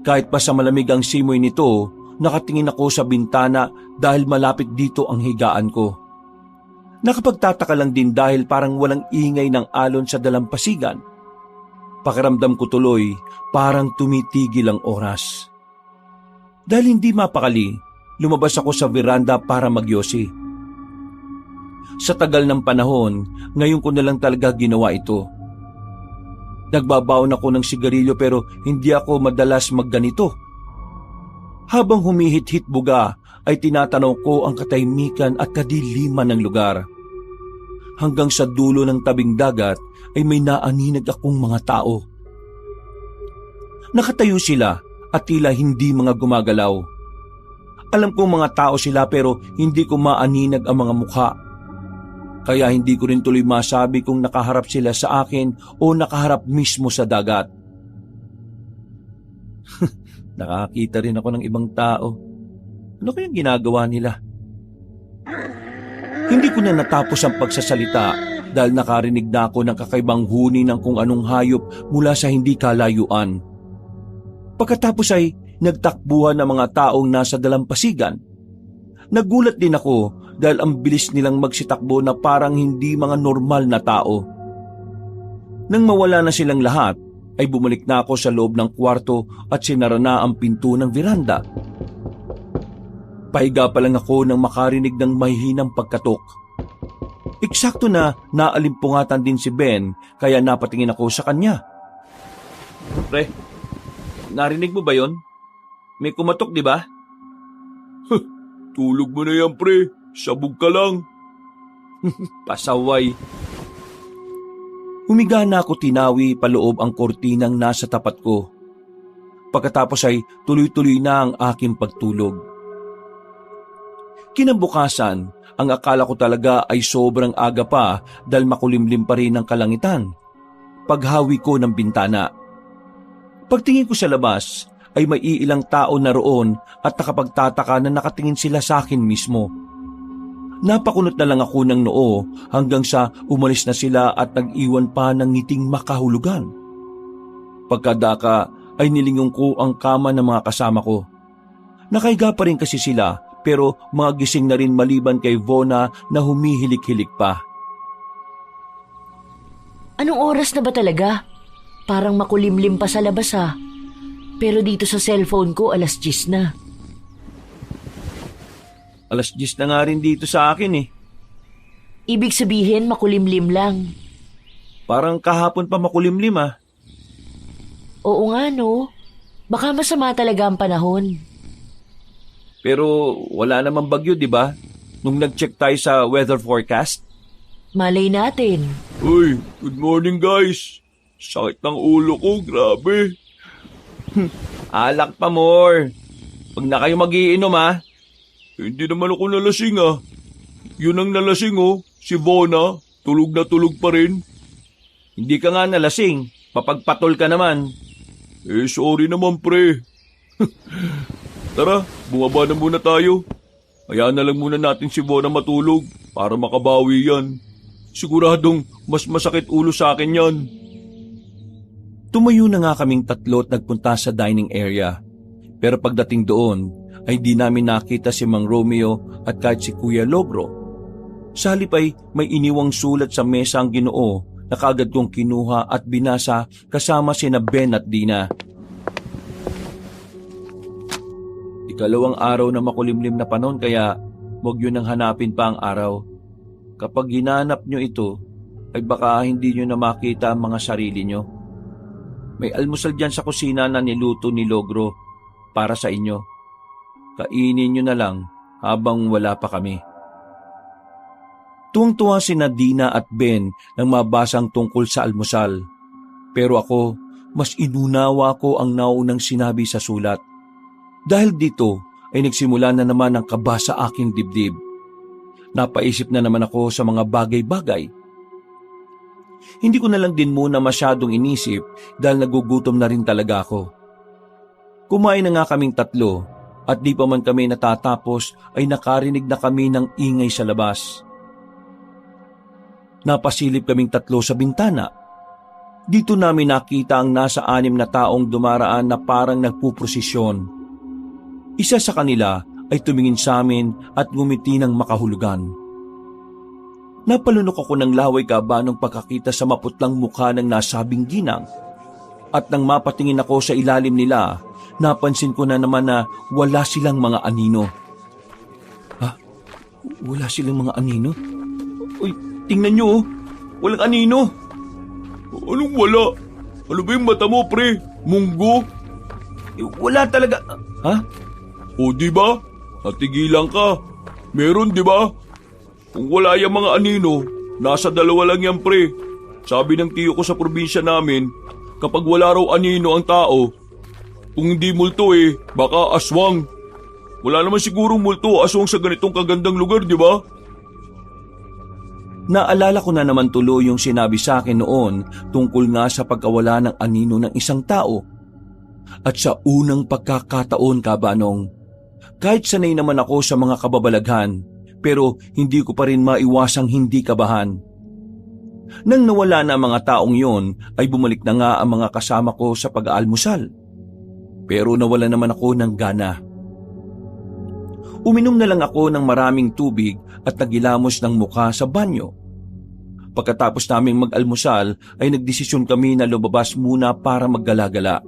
Kahit pa sa malamig ang simoy nito, nakatingin ako sa bintana dahil malapit dito ang higaan ko. Nakapagtataka lang din dahil parang walang ingay ng alon sa dalampasigan. Pakiramdam ko tuloy parang tumitigil ang oras. Dahil hindi mapakali, lumabas ako sa veranda para magyosi. Sa tagal ng panahon, ngayon ko na lang talaga ginawa ito. Nagbabaon ako ng sigarilyo pero hindi ako madalas magganito. Habang humihit-hit buga ay tinatanaw ko ang katahimikan at kadiliman ng lugar. Hanggang sa dulo ng tabing dagat ay may naaninag akong mga tao. Nakatayo sila at tila hindi mga gumagalaw. Alam kong mga tao sila pero hindi ko maaninag ang mga mukha. Kaya hindi ko rin tuloy masabi kung nakaharap sila sa akin o nakaharap mismo sa dagat. Nakakita rin ako ng ibang tao. Ano kayang ginagawa nila? Hindi ko na natapos ang pagsasalita dahil nakarinig na ako ng kakaibang huni ng kung anong hayop mula sa hindi kalayuan. Pagkatapos ay nagtakbuhan ng mga taong nasa dalampasigan. Nagulat din ako dahil ang bilis nilang magsitakbo na parang hindi mga normal na tao. Nang mawala na silang lahat, ay bumalik na ako sa loob ng kwarto at sinara na ang pinto ng veranda. Pahiga pa lang ako nang makarinig ng mahihinang pagkatok. Eksakto na naalimpungatan din si Ben kaya napatingin ako sa kanya. Pre, narinig mo ba yon? May kumatok, di ba? Tulog mo na yan, pre. Sabog ka lang. Pasaway. Humiga na ako tinawi paloob ang kortinang nasa tapat ko. Pagkatapos ay tuloy-tuloy na ang aking pagtulog. Kinabukasan, ang akala ko talaga ay sobrang aga pa dahil makulimlim pa rin ang kalangitan. Paghawi ko ng bintana. Pagtingin ko sa labas, ay may iilang tao na roon at nakapagtataka na nakatingin sila sa akin mismo. Napakunot na lang ako ng noo hanggang sa umalis na sila at nag-iwan pa ng ngiting makahulugan. Pagkadaka ay nilingon ko ang kama ng mga kasama ko. Nakahiga pa rin kasi sila pero mga gising na rin maliban kay Vona na humihilik-hilik pa. Anong oras na ba talaga? Parang makulimlim pa sa labas ha. Pero dito sa cellphone ko, 10:00 na. 10:00 na nga rin dito sa akin eh. Ibig sabihin, makulimlim lang. Parang kahapon pa makulimlim ah. Oo nga no. Baka masama talaga ang panahon. Pero wala namang bagyo, di ba? Nung nag-check tayo sa weather forecast. Malay natin. Uy, good morning guys. Sakit ng ulo ko, grabe. Alak pa more. Huwag na kayo magiinom ah. Hindi naman ako nalasing ah. Yun ang nalasing oh, si Vona, tulog na tulog pa rin. Hindi ka nga nalasing. Papagpatol ka naman. Sorry naman pre. Tara, bumaba na muna tayo. Hayaan na lang muna natin si Vona matulog para makabawi yan. Siguradong mas masakit ulo sa akin yan. Tumayo na nga kaming tatlo at nagpunta sa dining area. Pero pagdating doon, ay di namin nakita si Mang Romeo at kahit si Kuya Logro. Sa halip ay may iniwang sulat sa mesa ang Ginoo na kaagad kong kinuha at binasa kasama sina Ben at Dina. Ikalawang araw na makulimlim na panahon kaya huwag yun ang hanapin pa ang araw. Kapag hinanap nyo ito, ay baka hindi nyo na makita ang mga sarili nyo. May almusal dyan sa kusina na niluto ni Logro para sa inyo. Kainin nyo na lang habang wala pa kami. Tuwang-tuwa si Dina at Ben nang mabasang tungkol sa almusal. Pero ako, mas inunawa ko ang naunang sinabi sa sulat. Dahil dito ay nagsimula na naman ang kaba sa aking dibdib. Napaisip na naman ako sa mga bagay-bagay. Hindi ko na lang din muna masyadong inisip dahil nagugutom na rin talaga ako. Kumain na nga kaming tatlo at di pa man kami natatapos ay nakarinig na kami ng ingay sa labas. Napasilip kaming tatlo sa bintana. Dito namin nakita ang nasa 6 na taong dumaraan na parang nagpuprosesyon. Isa sa kanila ay tumingin sa amin at ngumiti ng makahulugan. Napalunok ako ng laway kaba nung pagkakita sa maputlang mukha ng nasabing ginang. At nang mapatingin ako sa ilalim nila, napansin ko na naman na wala silang mga anino. Ha? Wala silang mga anino? Uy, tingnan nyo oh. Walang anino. Anong wala? Ano ba yung mata mo pre? Munggo? Wala talaga. Ha? O di ba? Natigilan ka. Meron di ba? Kung wala yung mga anino, nasa 2 lang yan pre. Sabi ng tiyo ko sa probinsya namin, kapag wala raw anino ang tao, kung hindi multo baka aswang. Wala naman sigurong multo o aswang sa ganitong kagandang lugar, di ba? Naalala ko na naman tuloy yung sinabi sa akin noon tungkol nga sa pagkawala ng anino ng isang tao. At sa unang pagkakataon kabanong, kahit sanay naman ako sa mga kababalaghan, pero hindi ko pa rin maiwasang hindi kabahan. Nang nawala na ang mga taong yon, ay bumalik na nga ang mga kasama ko sa pag-aalmusal. Pero nawala naman ako ng gana. Uminom na lang ako ng maraming tubig at nagilamos ng mukha sa banyo. Pagkatapos naming mag-almusal ay nagdesisyon kami na lumabas muna para maggala-gala.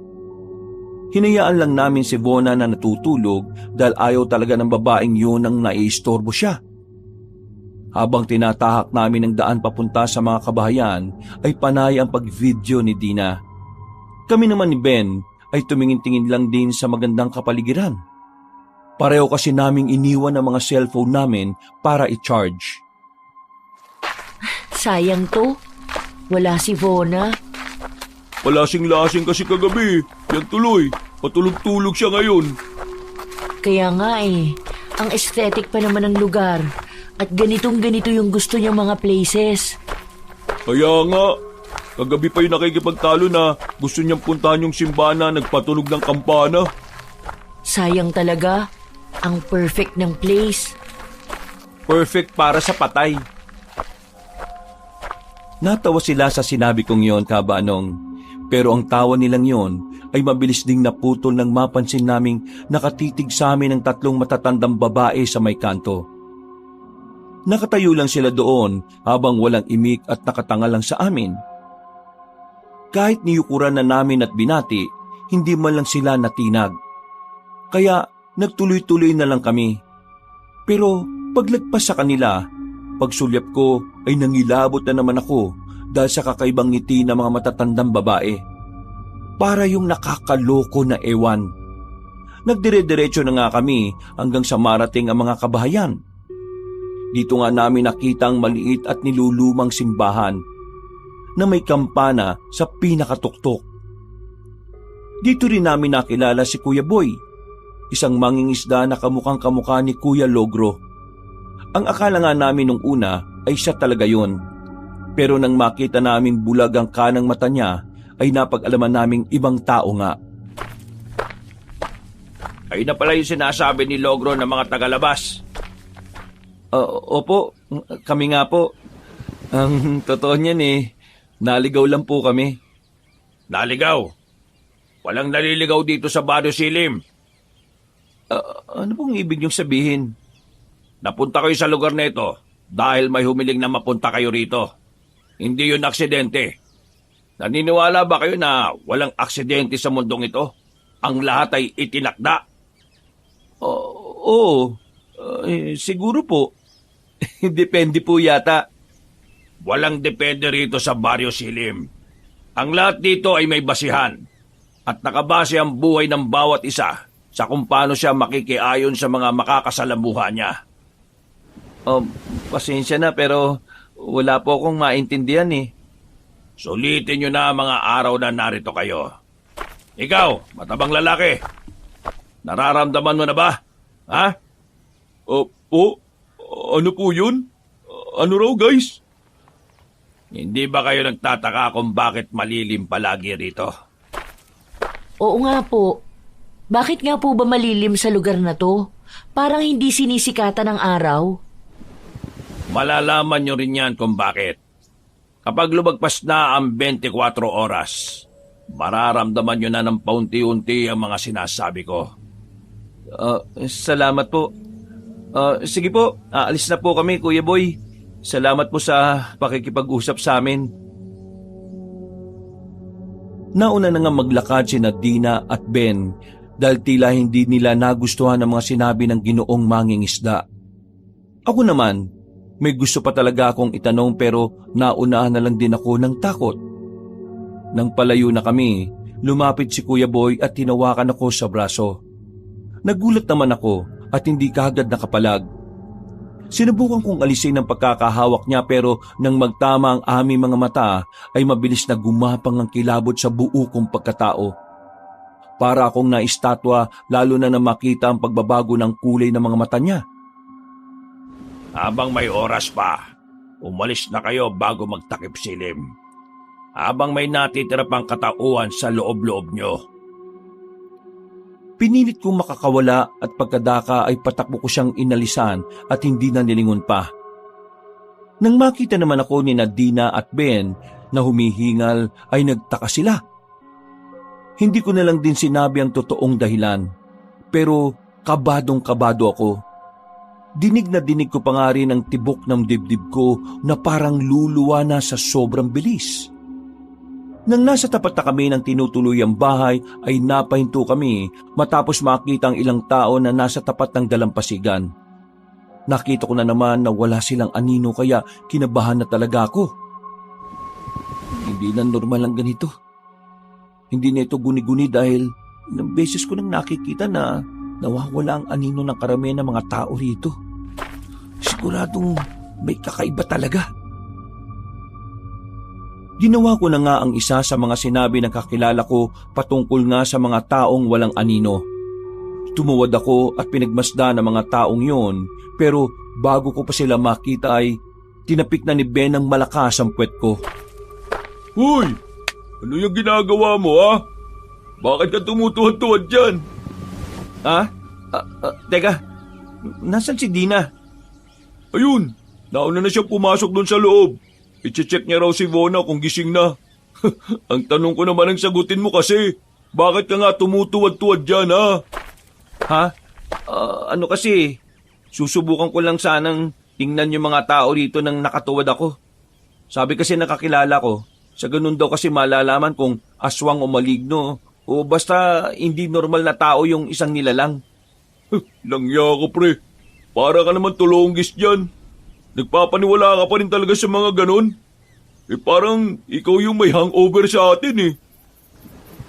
Hinayaan lang namin si Vona na natutulog dahil ayaw talaga ng babaeng yun ang naiistorbo siya. Habang tinatahak namin ang daan papunta sa mga kabahayan ay panay ang pag-video ni Dina. Kami naman ni Ben ay tumingin-tingin lang din sa magandang kapaligiran. Pareho kasi naming iniwan ang mga cellphone namin para i-charge. Sayang to. Wala si Vona. Palasing-lasing kasi kagabi. Yan tuloy. Patulog-tulog siya ngayon. Kaya nga ang aesthetic pa naman ng lugar. At ganitong-ganito yung gusto niyang mga places. Kaya nga, kagabi pa yung nakikipagtalo na gusto niyang puntahan yung simbahan na nagpatunog ng kampana. Sayang talaga. Ang perfect ng place. Perfect para sa patay. Natawa sila sa sinabi kong yon kabanong. Pero ang tawa nilang yon ay mabilis ding naputol nang mapansin naming nakatitig sa amin ang 3 matatandang babae sa may kanto. Nakatayo lang sila doon habang walang imik at nakatanga lang sa amin. Kahit niyukuran na namin at binati, hindi man lang sila natinag. Kaya nagtuloy-tuloy na lang kami. Pero paglagpas sa kanila, pagsulyap ko ay nangilabot na naman ako dahil sa kakaibang ngiti ng mga matatandang babae. Para yung nakakaloko na ewan. Nagdire-diretso na nga kami hanggang sa marating ang mga kabahayan. Dito nga namin nakita ang maliit at nilulumang simbahan na may kampana sa pinakatuktok. Dito rin namin nakilala si Kuya Boy, isang mangingisda na kamukhang kamukha ni Kuya Logro. Ang akala nga namin nung una ay siya talaga yun. Pero nang makita namin bulag ang kanang mata niya, ay napag-alaman naming ibang tao nga. Ay na pala yung sinasabi ni Logro ng mga tagalabas. Opo, kami nga po. Ang totoo niyan naligaw lang po kami. Naligaw? Walang naliligaw dito sa Barrio Silim. Ano pong ibig niyong sabihin? Napunta kayo sa lugar na ito dahil may humiling na mapunta kayo rito. Hindi yun aksidente. Naniniwala ba kayo na walang aksidente sa mundong ito? Ang lahat ay itinakda? Oo, siguro po. Depende po yata. Walang depende rito sa Barrio Silim. Ang lahat dito ay may basihan at nakabase ang buhay ng bawat isa sa kung paano siya makikiayon sa mga makakasalamuha niya. Pasensya na pero wala po akong maintindihan Sulitin nyo na ang mga araw na narito kayo. Ikaw, matabang lalaki. Nararamdaman mo na ba? Ha? Po? Ano po yun? Ano raw, guys? Hindi ba kayo nagtataka kung bakit malilim palagi rito? Oo nga po. Bakit nga po ba malilim sa lugar na to? Parang hindi sinisikatan ng araw. Malalaman nyo rin yan kung bakit. Kapag lumagpas na ang 24 oras, mararamdaman nyo na ng paunti-unti ang mga sinasabi ko. Salamat po. Sige po, aalis na po kami, Kuya Boy. Salamat po sa pakikipag-usap sa amin. Nauna na nga maglakad sina Dina at Ben dahil tila hindi nila nagustuhan ang mga sinabi ng Ginoong mangingisda. Ako naman, may gusto pa talaga akong itanong pero naunahan na lang din ako ng takot. Nang palayo na kami, lumapit si Kuya Boy at tinawakan ako sa braso. Nagulat naman ako at hindi kaagad nakapalag. Sinubukan kong alisin ang pagkakahawak niya pero nang magtama ang aming mga mata ay mabilis na gumapang ang kilabot sa buo kong pagkatao. Para akong naistatwa lalo na makita ang pagbabago ng kulay ng mga mata niya. Habang may oras pa, umalis na kayo bago magtakip silim. Habang may natitira pang katauhan sa loob-loob nyo. Pinilit kong makakawala at pagkadaka ay patakbo ko siyang inalisan at hindi na nilingon pa. Nang makita naman ako ni Dina at Ben na humihingal ay nagtaka sila. Hindi ko na lang din sinabi ang totoong dahilan, pero kabadong-kabado ako. Dinig na dinig ko pa nga rin ang tibok ng dibdib ko na parang luluwa na sa sobrang bilis. Nang nasa tapat na kami ng tinutuluyang bahay ay napahinto kami matapos makita ang ilang tao na nasa tapat ng dalampasigan. Nakita ko na naman na wala silang anino kaya kinabahan na talaga ako. Hindi na normal ang ganito. Hindi na ito guni-guni dahil ilang beses ko nang nakikita na nawawala ang anino ng karamihan ng mga tao rito. Siguradong may kakaiba talaga. Ginawa ko na nga ang isa sa mga sinabi ng kakilala ko patungkol nga sa mga taong walang anino. Tumuwad ako at pinagmasdan ng mga taong yon pero bago ko pa sila makita ay tinapik na ni Ben ng malakas ang puwet ko. Hoy! Ano yung ginagawa mo, ha? Bakit ka tumutuhad-tuhad dyan? Teka, nasan si Dina? Ayun, nauna na siyang pumasok doon sa loob. I-check niya raw si Vona kung gising na. Ang tanong ko naman ang sagutin mo kasi, bakit ka nga tumutuwad-tuwad dyan, ha? Ha? Ano kasi, susubukan ko lang sanang tingnan yung mga tao rito nang nakatuwad ako. Sabi kasi nakakilala ko, sa ganun daw kasi malalaman kung aswang o maligno o basta hindi normal na tao yung isang nilalang. Langya ka, pre. Para ka naman tulonggis dyan. Nagpapaniwala ka pa rin talaga sa mga ganon. Parang ikaw yung may hangover sa atin, eh.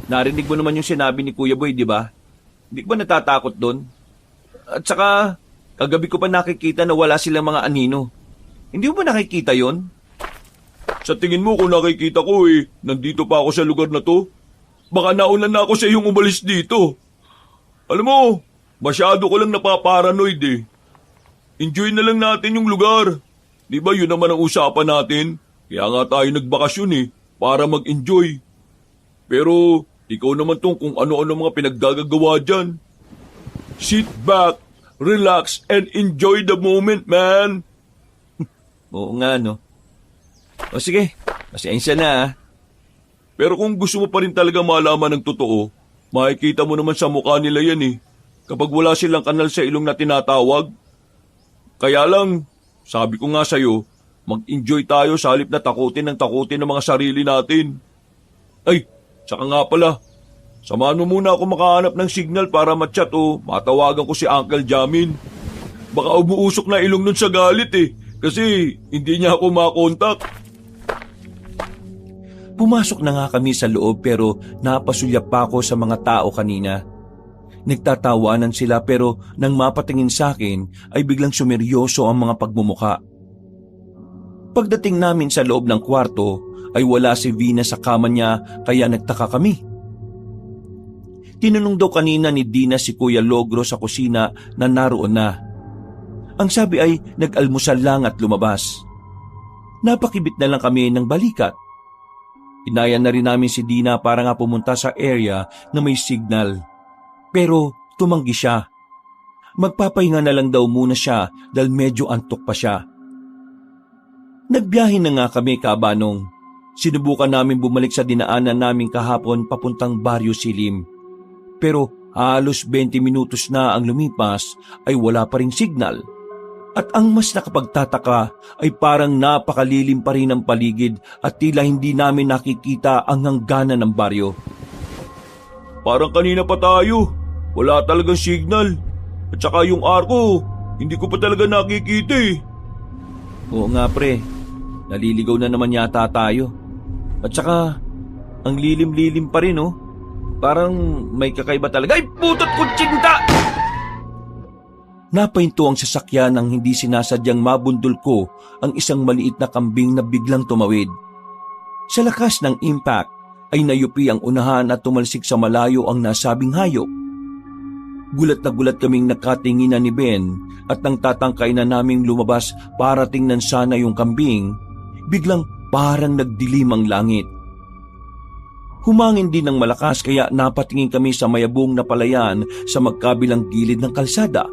Narinig mo naman yung sinabi ni Kuya Boy, di ba? Hindi ka ba natatakot doon? At saka, kagabi ko pa nakikita na wala silang mga anino. Hindi mo ba nakikita yon? Sa tingin mo kung nakikita ko, nandito pa ako sa lugar na to? Baka naunan na ako sa iyong umalis dito. Alam mo, masyado ko lang napaparanoid, eh. Enjoy na lang natin yung lugar. Di ba yun naman ang usapan natin? Kaya nga tayo nagbakasyon, para mag-enjoy. Pero ikaw naman tong kung ano-ano mga pinaggagawa dyan. Sit back, relax, and enjoy the moment, man. Oo nga, no? O sige, pasensya na, ah. Pero kung gusto mo pa rin talaga malaman ng totoo, makikita mo naman sa mukha nila yan, kapag wala silang kanal sa ilong na tinatawag. Kaya lang, sabi ko nga sa'yo, mag-enjoy tayo sa halip na takutin ng mga sarili natin. Ay, tsaka nga pala, samahan mo muna ako makahanap ng signal para matchat o matawagan ko si Uncle Jamin. Baka umuusok na ilong nun sa galit, kasi hindi niya ako makontak. Pumasok na nga kami sa loob pero napasulyap pa ako sa mga tao kanina. Nagtatawanan sila pero nang mapatingin sa akin ay biglang sumeryoso ang mga pagmumuka. Pagdating namin sa loob ng kwarto ay wala si Vina sa kama niya kaya nagtaka kami. Tinanong daw kanina ni Dina si Kuya Logro sa kusina na naroon na. Ang sabi ay nag-almusal lang at lumabas. Napakibit na lang kami ng balikat. Inayan na rin namin si Dina para nga pumunta sa area na may signal. Pero tumanggi siya. Magpapahinga na lang daw muna siya dahil medyo antok pa siya. Nagbiyahe na nga kami, Kabanong. Sinubukan namin bumalik sa dinaanan namin kahapon papuntang Barrio Silim. Pero halos 20 minutos na ang lumipas ay wala pa ring signal. At ang mas nakapagtataka ay parang napakalilim pa rin ang paligid at tila hindi namin nakikita ang hangganan ng baryo. Parang kanina pa tayo. Wala talagang signal. At saka yung arko, hindi ko pa talaga nakikita, Oo nga, pre. Naliligaw na naman yata tayo. At saka, ang lilim-lilim pa rin, Parang may kakaiba talaga. Ay, putot kutsinta! Napahinto ang sasakyan nang hindi sinasadyang mabundol ko ang isang maliit na kambing na biglang tumawid. Sa lakas ng impact ay nayupi ang unahan at tumalsik sa malayo ang nasabing hayop. Gulat na gulat kaming nakatinginan ni Ben at nang tatangkay na naming lumabas para tingnan sana yung kambing, biglang parang nagdilim ang langit. Humangin din ng malakas kaya napatingin kami sa mayabong na palayan sa magkabilang gilid ng kalsada.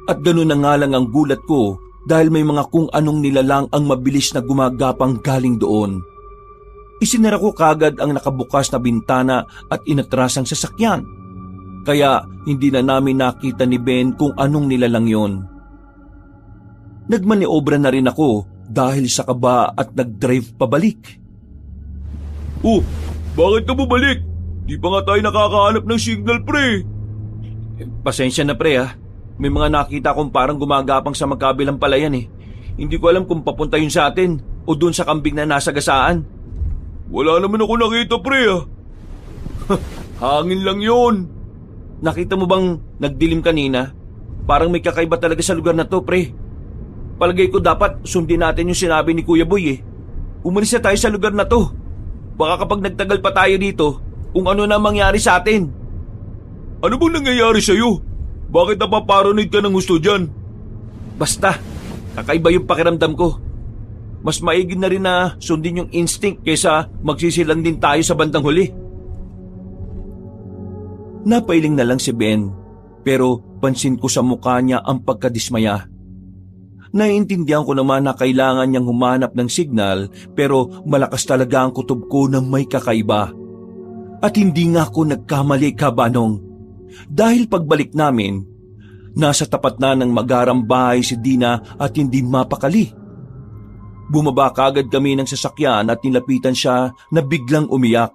At gano'n na nga lang ang gulat ko dahil may mga kung anong nilalang ang mabilis na gumagapang galing doon. Isinara ko kagad ang nakabukas na bintana at inatras ang sasakyan. Kaya hindi na namin nakita ni Ben kung anong nilalang yon. Nagmaniobra na rin ako dahil sa kaba at nag-drive pabalik. Oh, bakit ka bumalik? Di pa nga tayo nakakahanap ng signal, pre. Pasensya na, pre, ha. May mga nakita kong parang gumagapang sa magkabilang palayan, Hindi ko alam kung papunta yun sa atin o dun sa kambing na nasa gasaan. Wala naman ako nakita, pre, Hangin lang yon. Nakita mo bang nagdilim kanina? Parang may kakaiba talaga sa lugar na to, pre. Palagay ko dapat sundin natin yung sinabi ni Kuya Boy, Umalis na tayo sa lugar na to. Baka kapag nagtagal pa tayo dito, kung ano na mangyari sa atin. Ano bang nangyayari sa'yo? Bakit napaparanoid ka ng gusto dyan? Basta, kakaiba yung pakiramdam ko. Mas maigid na rin na sundin yung instinct kaysa magsisilang din tayo sa bandang huli. Napailing na lang si Ben, pero pansin ko sa mukha niya ang pagkadismaya. Naiintindihan ko naman na kailangan niyang humanap ng signal pero malakas talaga ang kutob ko na may kakaiba. At hindi nga ako nagkamali, Kabanong. Dahil pagbalik namin, nasa tapat na ng magarang bahay si Dina at hindi mapakali. Bumaba kaagad kami ng sasakyan at nilapitan siya na biglang umiyak.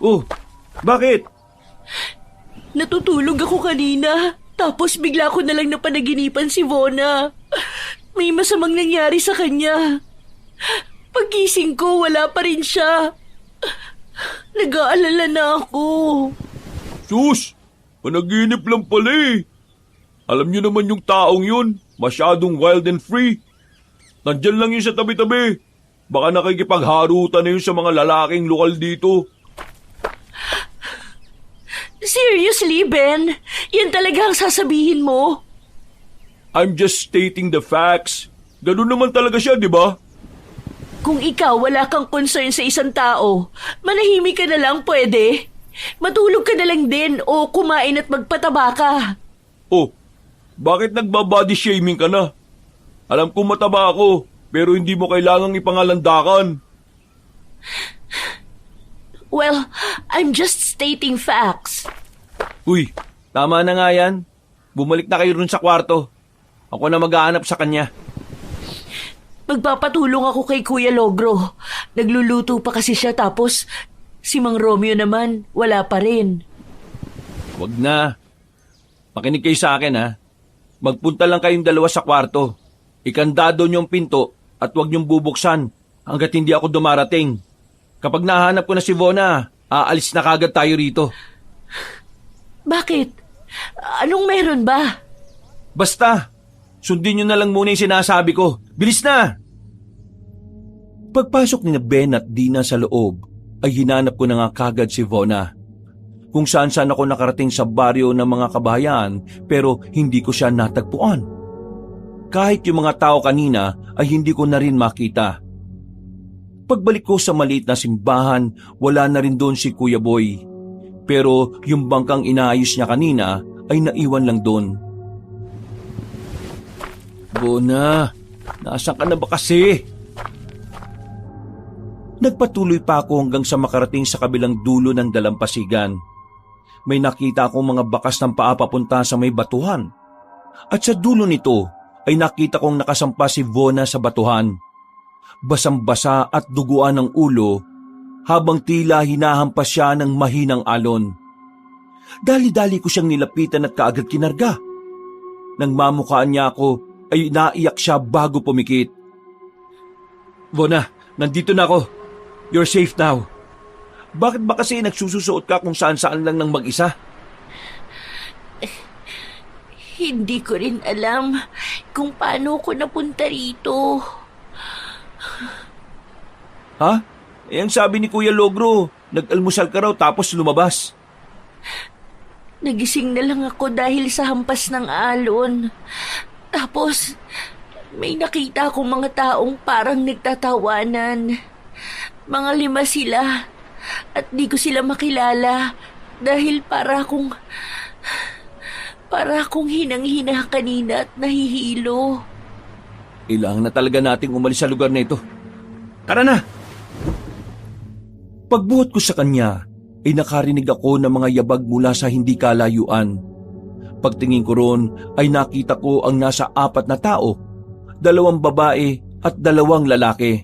Oh, bakit? Natutulog ako kanina, tapos bigla ko na lang napanaginipan si Vona. May masamang nangyari sa kanya. Paggising ko, wala pa rin siya. Nag-aalala na ako. Sus! Panaginip lang pala eh. Alam niyo naman yung taong yun, masyadong wild and free. Nandyan lang yun sa tabi-tabi. Baka nakikipagharutan na yun sa mga lalaking lokal dito. Seriously, Ben? Yan talaga ang sasabihin mo? I'm just stating the facts. Ganun naman talaga siya, di ba? Kung ikaw wala kang concern sa isang tao, manahimik ka na lang pwede. Matulog ka na lang din o kumain at magpataba ka. Oh, bakit nagbabody shaming ka na? Alam ko mataba ako, pero hindi mo kailangang ipangalandakan. Well, I'm just stating facts. Uy, tama na nga yan. Bumalik na kayo rin sa kwarto. Ako na maghahanap sa kanya. Magpapatulong ako kay Kuya Logro. Nagluluto pa kasi siya tapos si Mang Romeo naman wala pa rin. Wag na. Makinig kayo sa akin ha. Magpunta lang kayong dalawa sa kwarto. Ikandado niyong pinto at huwag niyong bubuksan hanggat hindi ako dumarating. Kapag nahanap ko na si Vona, aalis na kagad tayo rito. Bakit? Anong meron ba? Basta, sundin niyo na lang muna yung sinasabi ko. Bilis na! Pagpasok ni Ben at Dina sa loob, ay hinanap ko na nga kagad si Vona. Kung saan-saan ako nakarating sa baryo ng mga kabahayan pero hindi ko siya natagpuan. Kahit yung mga tao kanina ay hindi ko na rin makita. Pagbalik ko sa maliit na simbahan, wala na rin doon si Kuya Boy. Pero yung bangkang inaayos niya kanina ay naiwan lang doon. Vona, nasaan ka na ba kasi? Nagpatuloy pa ako hanggang sa makarating sa kabilang dulo ng dalampasigan. May nakita akong mga bakas ng paa papunta sa may batuhan. At sa dulo nito ay nakita kong nakasampa si Vona sa batuhan. Basang-basa at duguan ng ulo habang tila hinahampas siya ng mahinang alon. Dali-dali ko siyang nilapitan at kaagad kinarga. Nang mamukhaan niya ako ay naiyak siya bago pumikit. Vona, nandito na ako. You're safe now. Bakit ba kasi nagsususuot ka kung saan-saan lang ng mag-isa? Hindi ko rin alam kung paano ko napunta rito. Ha? Eh, ang sabi ni Kuya Logro, nag-almusal ka raw tapos lumabas. Nagising na lang ako dahil sa hampas ng alon. Tapos, may nakita akong mga taong parang nagtatawanan. Mga 5 sila. At di ko sila makilala dahil para akong hinang-hina kanina at nahihilo. Kailangan na talaga nating umalis sa lugar na ito. Tara na! Pagbuhat ko sa kanya, ay nakarinig ako ng mga yabag mula sa hindi kalayuan. Pagtingin ko roon, ay nakita ko ang nasa 4 na tao, 2 babae at 2 lalaki.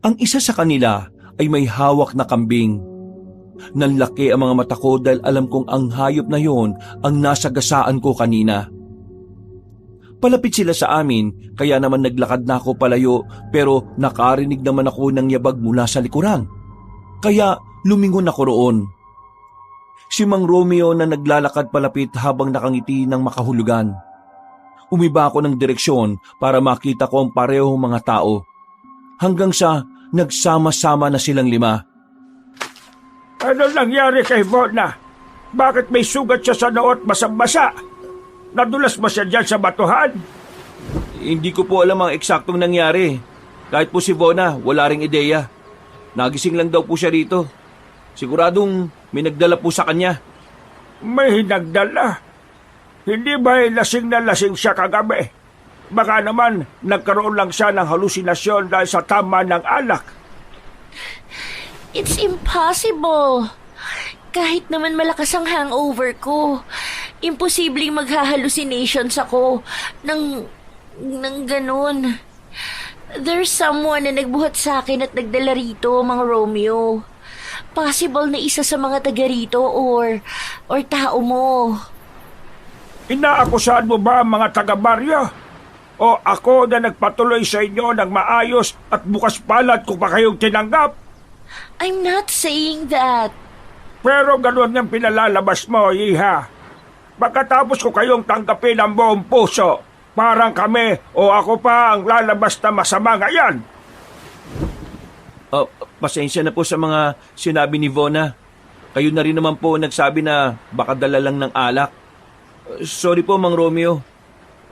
Ang isa sa kanila ay may hawak na kambing. Nanlaki ang mga mata ko dahil alam kong ang hayop na yon ang nasagasaan ko kanina. Palapit sila sa amin, kaya naman naglakad na ako palayo pero nakarinig naman ako ng yabag mula sa likuran. Kaya lumingon ako roon. Si Mang Romeo na naglalakad palapit habang nakangiti ng makahulugan. Umiba ako ng direksyon para makita ko ang parehong mga tao. Hanggang sa nagsama-sama na silang 5. Ano nangyari kay Vona? Bakit may sugat siya sa noo at basang-basa? Nadulas ba siya dyan sa batuhan? Hindi ko po alam ang eksaktong nangyari. Kahit po si Vona, wala ring ideya. Nagising lang daw po siya rito. Siguradong may nagdala po sa kanya. May nagdala. Hindi ba lasing na lasing siya kagabi? Baka naman nagkaroon lang siya ng halusinasyon dahil sa tama ng alak. It's impossible. Kahit naman malakas ang hangover ko, imposibleng magha-hallucinations ako ng ganun. There's someone na nagbuhat sa akin at nagdala rito, Mang Romeo. Possible na isa sa mga taga rito or tao mo. Inaakusahan mo ba ang mga taga-baryo? O ako na nagpatuloy sa inyo ng maayos at bukas palad kung pa kayong tinanggap? I'm not saying that. Pero ganun yung pinalalabas mo, Iha. Pagkatapos ko kayong tanggapin ang buong puso, parang kami o ako pa ang lalabas na masama ngayon. Pasensya na po sa mga sinabi ni Vona. Kayo na rin naman po nagsabi na baka dala lang ng alak. Sorry po, Mang Romeo.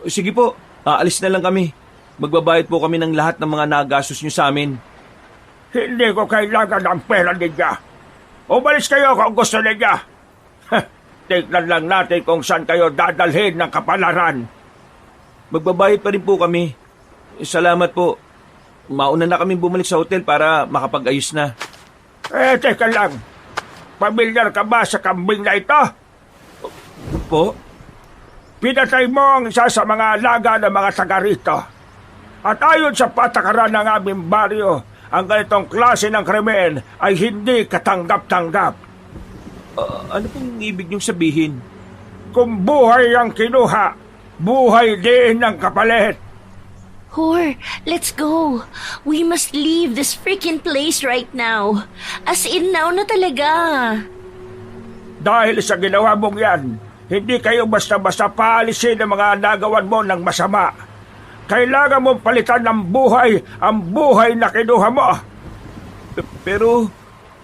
Sige po, aalis na lang kami. Magbabayad po kami ng lahat ng mga nagastos nyo sa amin. Hindi ko kailangan ng pera ninyo. Umalis kayo kung gusto ninyo. Tignan lang natin kung saan kayo dadalhin ng kapalaran. Magbabayad pa rin po kami. Salamat po. Mauna na kami bumalik sa hotel para makapag-ayos na. Teka lang. Pamilyar ka ba sa kambing na ito? Po? Pinatay mo ang isa sa mga alaga ng mga taga rito. At ayon sa patakaran ng aming baryo, ang ganitong klase ng krimen ay hindi katanggap-tanggap. Ano pong ibig niyong sabihin? Kung buhay ang kinuha, buhay din ang kapalit. Hor, let's go. We must leave this freaking place right now. As in now na talaga. Dahil sa ginawa mong yan, hindi kayo basta-basta paalisin ang mga nagawan mo ng masama. Kailangan mong palitan ng buhay ang buhay na kinuha mo. Pero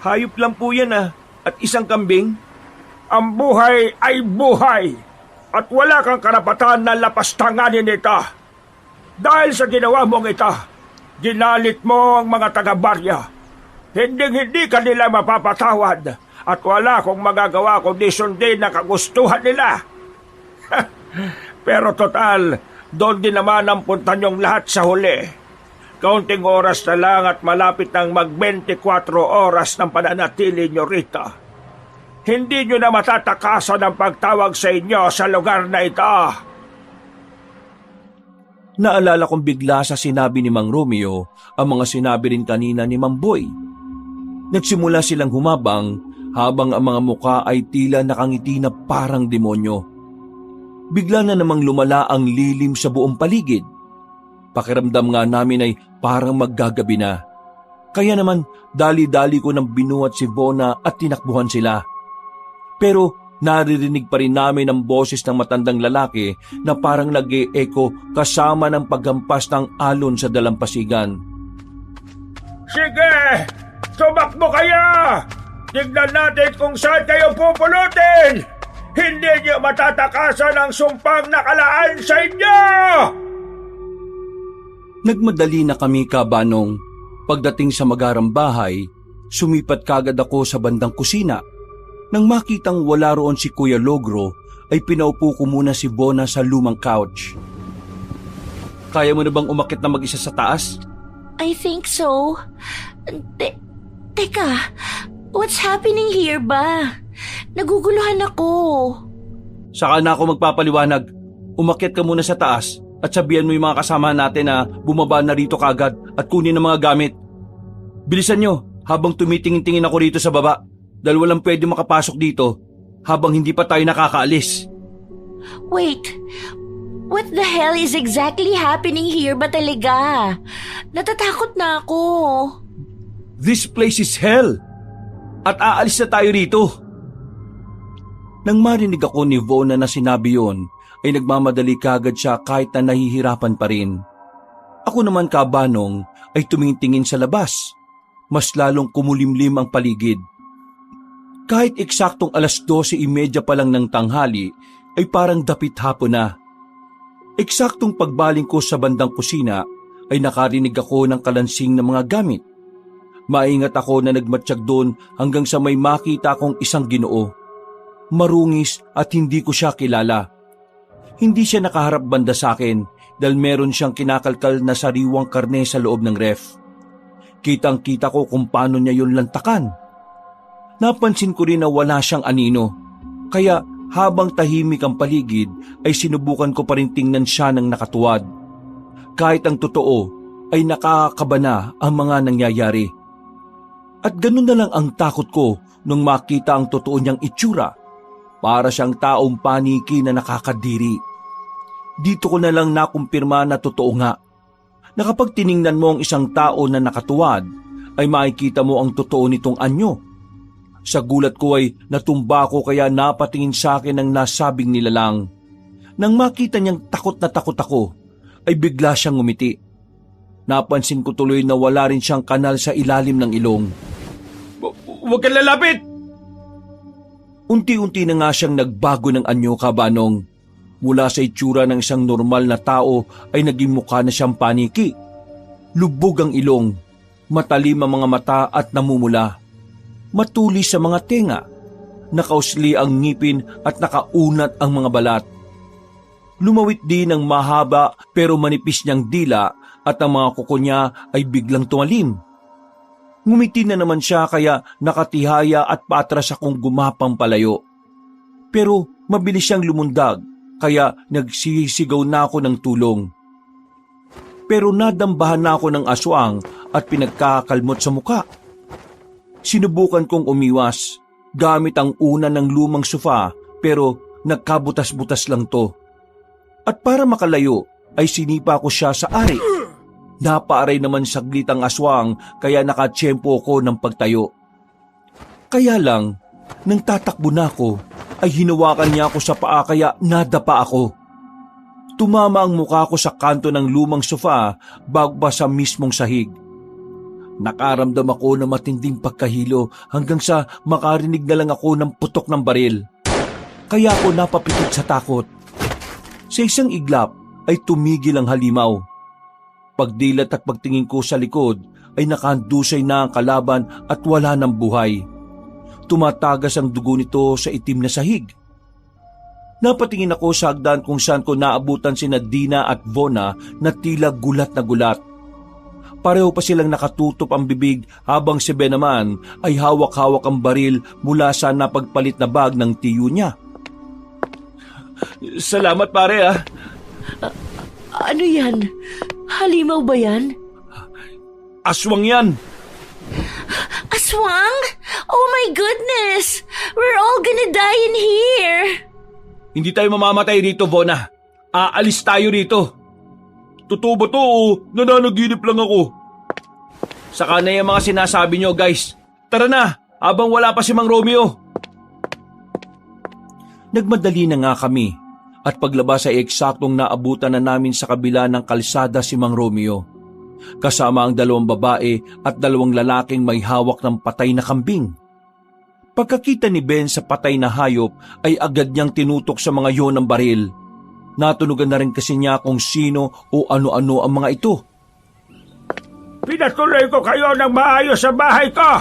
hayop lang po yan at isang kambing. Ang buhay ay buhay at wala kang karapatan na lapastanganin ito. Dahil sa ginawa mong ito, ginalit mo ang mga taga-barya. Hindi ka nila mapapatawad at wala kong magagawa kundi sundin ang kagustuhan nila. Pero total, doon din naman ang punta niyong lahat sa huli. Kaunting oras na lang at malapit ng mag-24 oras ng pananatili niyo rito. Hindi niyo na matatakasan ang pagtawag sa inyo sa lugar na ito. Naalala kong bigla sa sinabi ni Mang Romeo ang mga sinabi rin kanina ni Mang Boy. Nagsimula silang humabang habang ang mga muka ay tila nakangiti na parang demonyo. Bigla na namang lumala ang lilim sa buong paligid. Pakiramdam nga namin ay parang maggagabi na. Kaya naman dali-dali ko nang binuhat si Vona at tinakbuhan sila. Pero naririnig pa rin namin ang boses ng matandang lalaki na parang nag-e-echo kasama ng paghampas ng alon sa dalampasigan. Sige! Tumakbo kayo! Tignan natin kung saan kayo pupulutin! Hindi niyo matatakasan ang sumpang nakalaan sa inyo! Nagmadali na kami, Kabanong. Pagdating sa magarang bahay, sumipat kagad ako sa bandang kusina. Nang makitang wala roon si Kuya Logro, ay pinaupo ko muna si Vona sa lumang couch. Kaya mo na bang umakyat na mag-isa sa taas? I think so. Teka, what's happening here ba? Naguguluhan ako. Saka na ako magpapaliwanag. Umakyat ka muna sa taas at sabihan mo yung mga kasama natin na bumaba na rito kagad at kunin ang mga gamit. Bilisan nyo habang tumitingin-tingin ako rito sa baba dahil walang pwede makapasok dito habang hindi pa tayo nakakaalis. Wait, what the hell is exactly happening here ba talaga? Natatakot na ako. This place is hell! At aalis na tayo rito. Nang marinig ako ni Vona na sinabi yon, ay nagmamadali kagad siya kahit na nahihirapan pa rin. Ako naman, Kabanong, ay tumitingin sa labas. Mas lalong kumulimlim ang paligid. Kahit eksaktong 12:30 pa lang ng tanghali, ay parang dapit hapon na. Eksaktong pagbaling ko sa bandang kusina, ay nakarinig ako ng kalansing ng mga gamit. Maingat ako na nagmatsyag doon hanggang sa may makita akong isang Ginoo. Marungis at hindi ko siya kilala. Hindi siya nakaharap banda sa akin, dahil meron siyang kinakalkal na sariwang karne sa loob ng ref. Kitang-kita ko kung paano niya yun lantakan. Napansin ko rin na wala siyang anino, kaya habang tahimik ang paligid ay sinubukan ko pa rin tingnan siya ng nakatuwad. Kahit ang totoo ay nakakakaba na ang mga nangyayari. At ganun na lang ang takot ko nung makita ang totoo niyang itsura. Para siyang taong paniki na nakakadiri. Dito ko na lang nakumpirma na totoo nga. Na kapag tiningnan mo ang isang tao na nakatuwad, ay makikita mo ang totoo nitong anyo. Sa gulat ko ay natumba ko kaya napatingin sa akin ang nasabing nilalang. Nang makita niyang takot na takot ako, ay bigla siyang ngumiti. Napansin ko tuloy na wala rin siyang kanal sa ilalim ng ilong. Huwag kang lalapit! Unti-unti na nga siyang nagbago ng anyo, Kabanong. Mula sa itsura ng isang normal na tao ay naging mukha na siyang paniki. Lubog ang ilong, matalim ang mga mata at namumula. Matulis sa mga tenga, nakausli ang ngipin at nakaunat ang mga balat. Lumawit din ang mahaba pero manipis niyang dila at ang mga kuko niya ay biglang tumalim. Ngumiti na naman siya kaya nakatihaya at paatras akong gumapang palayo. Pero mabilis siyang lumundag kaya nagsisigaw na ako ng tulong. Pero nadambahan na ako ng aswang at pinagkakalmot sa muka. Sinubukan kong umiwas gamit ang unan ng lumang sofa pero nagkabutas-butas lang to. At para makalayo ay sinipa ko siya sa ari. Napaaray naman saglit ang aswang kaya nakatsyempo ko ng pagtayo. Kaya lang, nang tatakbo na ako, ay hinawakan niya ako sa paa kaya nadapa ako. Tumama ang mukha ko sa kanto ng lumang sofa bago pa sa mismong sahig. Nakaramdam ako ng matinding pagkahilo hanggang sa makarinig na lang ako ng putok ng baril. Kaya ako napapitit sa takot. Sa isang iglap ay tumigil ang halimaw. Pagdilat at pagtingin ko sa likod ay nakahandusay na ang kalaban at wala ng buhay. Tumatagas ang dugo nito sa itim na sahig. Napatingin ako sa hagdan kung saan ko naabutan sina Dina at Vona na tila gulat na gulat. Pareho pa silang nakatutup ang bibig habang si Ben naman ay hawak-hawak ang baril mula sa napagpalit na bag ng tiyo niya. Salamat pare ah. Ano yan? Halimaw ba yan? Aswang yan. Aswang? Oh my goodness! We're all gonna die in here! Hindi tayo mamamatay rito, Vona. Aalis tayo rito. Totoo ba to o nananaginip lang ako? Saka na yung mga sinasabi nyo, guys. Tara na, habang wala pa si Mang Romeo. Nagmadali na nga kami at paglabas ay eksaktong naabutan na namin sa kabila ng kalsada si Mang Romeo. Kasama ang 2 babae at 2 lalaking may hawak ng patay na kambing. Pagkakita ni Ben sa patay na hayop ay agad niyang tinutok sa mga yon ng baril. Natunugan na rin kasi niya kung sino o ano-ano ang mga ito. Pinatuloy ko kayo ng maayos sa bahay ko.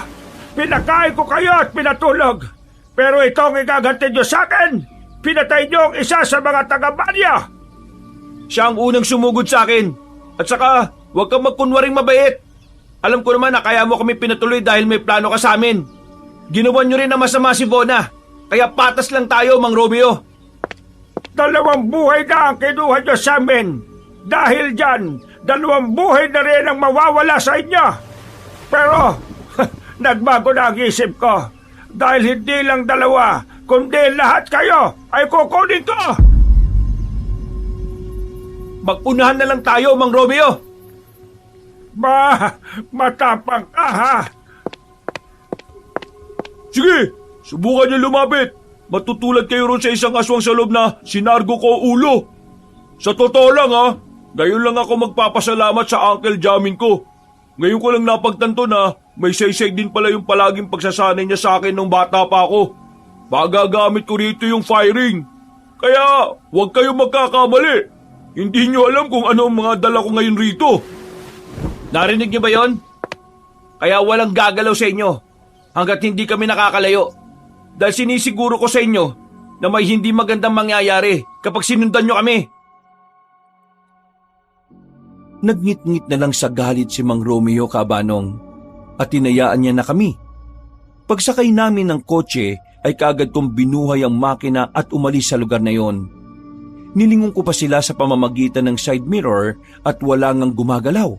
Pinakain ko kayo at pinatulog. Pero itong igaganti nyo sa akin, pinatay nyo ang isa sa mga taga-barya. Siya ang unang sumugod sa akin. At saka, huwag kang magkunwaring mabait. Alam ko naman na kaya mo kami pinatuloy dahil may plano ka sa amin. Ginawa nyo rin na masama si Vona. Kaya patas lang tayo, Mang Romeo. 2 buhay na ang kinuha nyo sa amin. Dahil dyan, 2 buhay na rin ang mawawala sa inyo. Pero, nagbago na ang isip ko. Dahil hindi lang 2, kundi lahat kayo ay kukunin ko. Mag-unahan na lang tayo, Mang Romeo. Matapang ka ha. Sige, subukan niyo lumapit. Matutulad kayo ron sa isang aswang sa loob na sinargo ko ulo. Sa totoo lang ha, ngayon lang ako magpapasalamat sa Uncle Jamin ko. Ngayon ko lang napagtanto na may saysay din pala yung palaging pagsasanay niya sa akin nung bata pa ako. Magagamit ko rito yung firing. Kaya huwag kayong magkakamali. Hindi niyo alam kung ano ang mga dala ko ngayon rito. Narinig niyo ba yon? Kaya walang gagalaw sa inyo hanggat hindi kami nakakalayo. Dahil sinisiguro ko sa inyo na may hindi magandang mangyayari kapag sinundan nyo kami. Nagngit-ngit na lang sa galit si Mang Romeo, kabanong, at tinayaan niya na kami. Pagsakay namin ng kotse ay kaagad kong binuhay ang makina at umalis sa lugar na yon. Nilingon ko pa sila sa pamamagitan ng side mirror at wala ngang gumagalaw.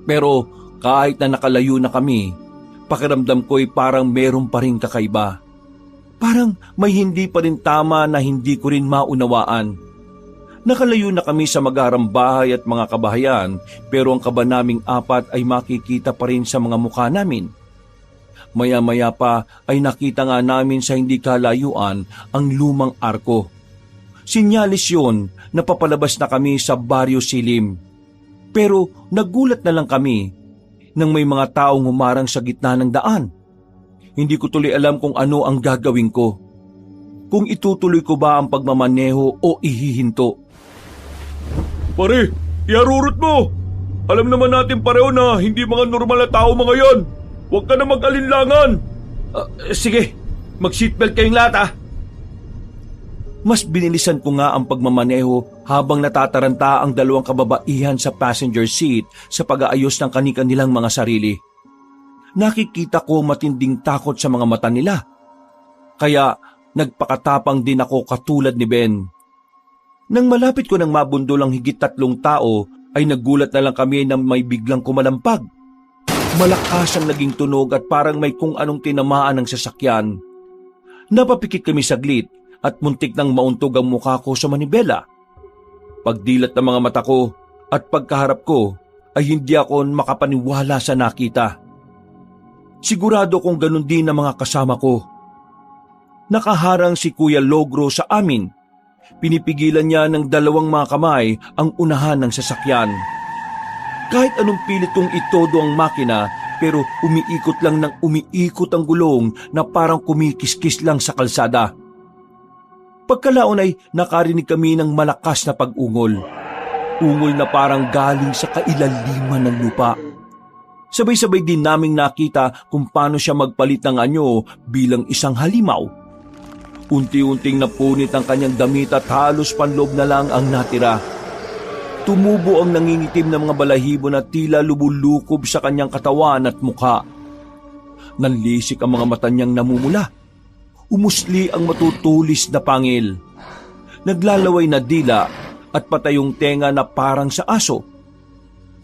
Pero kahit na nakalayo na kami, pakiramdam ko'y parang meron pa rin kakaiba. Parang may hindi pa rin tama na hindi ko rin maunawaan. Nakalayo na kami sa magarang bahay at mga kabahayan, pero ang kaba naming apat ay makikita pa rin sa mga mukha namin. Maya-maya pa ay nakita nga namin sa hindi kalayuan ang lumang arko. Sinyalis yon na papalabas na kami sa Baryo Silim. Pero nagulat na lang kami nang may mga taong humarang sa gitna ng daan. Hindi ko tuloy alam kung ano ang gagawin ko. Kung itutuloy ko ba ang pagmamaneho o ihihinto. Pare, iharurot mo! Alam naman natin pareho na hindi mga normal na tao mga yan. Huwag ka na mag-alinlangan. Sige, mag-seatbelt kayong lahat ah. Mas binilisan ko nga ang pagmamaneho habang natataranta ang dalawang kababaihan sa passenger seat sa pag-aayos ng kani-kanilang mga sarili. Nakikita ko matinding takot sa mga mata nila. Kaya nagpakatapang din ako katulad ni Ben. Nang malapit ko nang mabundol ang higit 3 tao, ay nagulat na lang kami na may biglang kumalampag. Malakas ang naging tunog at parang may kung anong tinamaan ng sasakyan. Napapikit kami saglit at muntik nang mauntog ang mukha ko sa manibela. Pagdilat ng mga mata ko at pagkaharap ko ay hindi ako makapaniwala sa nakita. Sigurado kong ganun din ang mga kasama ko. Nakaharang si Kuya Logro sa amin. Pinipigilan niya ng 2 mga kamay ang unahan ng sasakyan. Kahit anong pilit kong itodo ang makina, pero umiikot lang ng umiikot ang gulong na parang kumikiskis lang sa kalsada. Pagkalaon ay nakarinig kami ng malakas na pag-ungol. Ungol na parang galing sa kailaliman ng lupa. Sabay-sabay din naming nakita kung paano siya magpalit ng anyo bilang isang halimaw. Unti-unting napunit ang kanyang damit at halos panloob na lang ang natira. Tumubo ang nangingitim na mga balahibo na tila lubulukob sa kanyang katawan at mukha. Nanlisik ang mga mata niyang namumula. Umusli ang matutulis na pangil. Naglalaway na dila at patayong tenga na parang sa aso.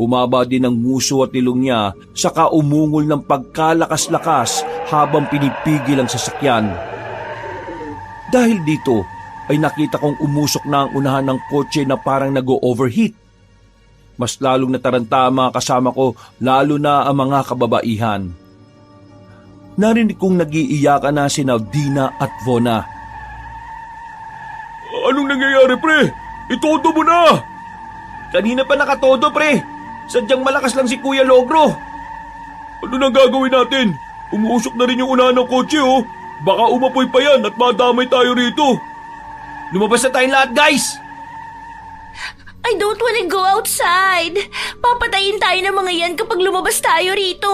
Humaba din ang nguso at ilong niya, saka umungol ng pagkalakas-lakas habang pinipigil ang sasakyan. Dahil dito ay nakita kong umusok na ang unahan ng kotse na parang nag-overheat. Mas lalong nataranta ang mga kasama ko, lalo na ang mga kababaihan. Narinig kong nag-iiyakan na sina Dina at Vona. Anong nangyayari, pre? Itodo mo na! Kanina pa nakatodo, pre. Sadyang malakas lang si Kuya Logro. Ano nang gagawin natin? Umuusok na rin yung unahan ng kotse, oh. Baka umapoy pa yan at madamay tayo rito. Lumabas na tayong lahat, guys! I don't wanna go outside. Papatayin tayo ng mga yan kapag lumabas tayo rito.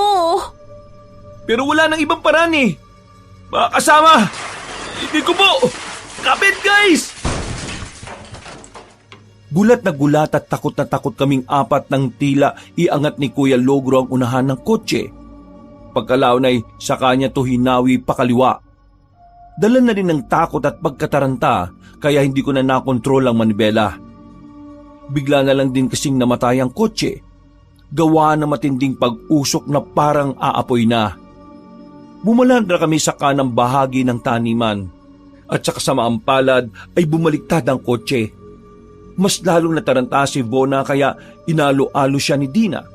Pero wala nang ibang paraan eh. Mga kasama, hindi ko po! Kapit, guys! Gulat na gulat at takot na takot kaming apat ng tila iangat ni Kuya Logro ang unahan ng kotse. Pagkalaon ay sa kanya to hinawi pakaliwa. Dala na rin ng takot at pagkataranta kaya hindi ko na nakontrol ang manibela. Bigla na lang din kasing namatay ang kotse. Gawa na matinding pag-usok na parang aapoy na. Bumalandra kami sa kanang bahagi ng taniman at sa kasamaang palad ay bumaliktad ang kotse. Mas lalong nataranta si Vona kaya inalo-alo siya ni Dina.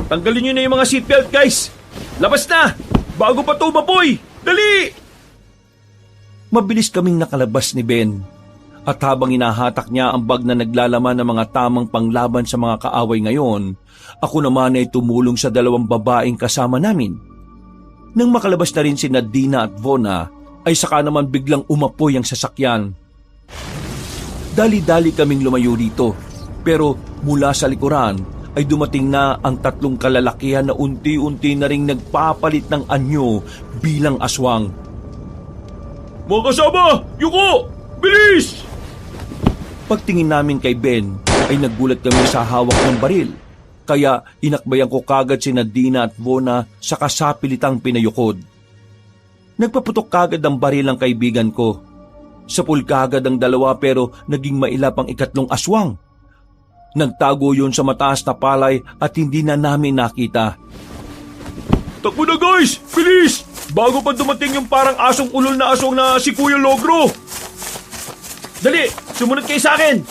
Tanggalin niyo na yung mga seatbelt, guys! Labas na! Bago pa ito umapoy! Dali! Mabilis kaming nakalabas ni Ben. At habang inahatak niya ang bag na naglalaman ng mga tamang panglaban sa mga kaaway ngayon, ako naman ay tumulong sa 2 babaeng kasama namin. Nang makalabas na rin si Dina at Vona, ay saka naman biglang umapoy ang sasakyan. Dali-dali kaming lumayo dito, pero mula sa likuran ay dumating na ang 3 kalalakihan na unti-unti na ring nagpapalit ng anyo bilang aswang. Mga kasama! Yuko! Bilis! Pagtingin namin kay Ben, ay nagulat kami sa hawak ng baril. Kaya inakbayan ko kagad sina Dina at Vona sa kasapilitang pinayukod. Nagpaputok kagad ang baril ang kaibigan ko. Sapul kagad ang dalawa pero naging mailap ang ikatlong aswang. Nagtago yun sa mataas na palay at hindi na namin nakita. Takbo na guys! Bilis! Bago pa dumating yung parang asong ulol na aswang na si Kuya Logro! Dali! Sumunod kayo sa akin!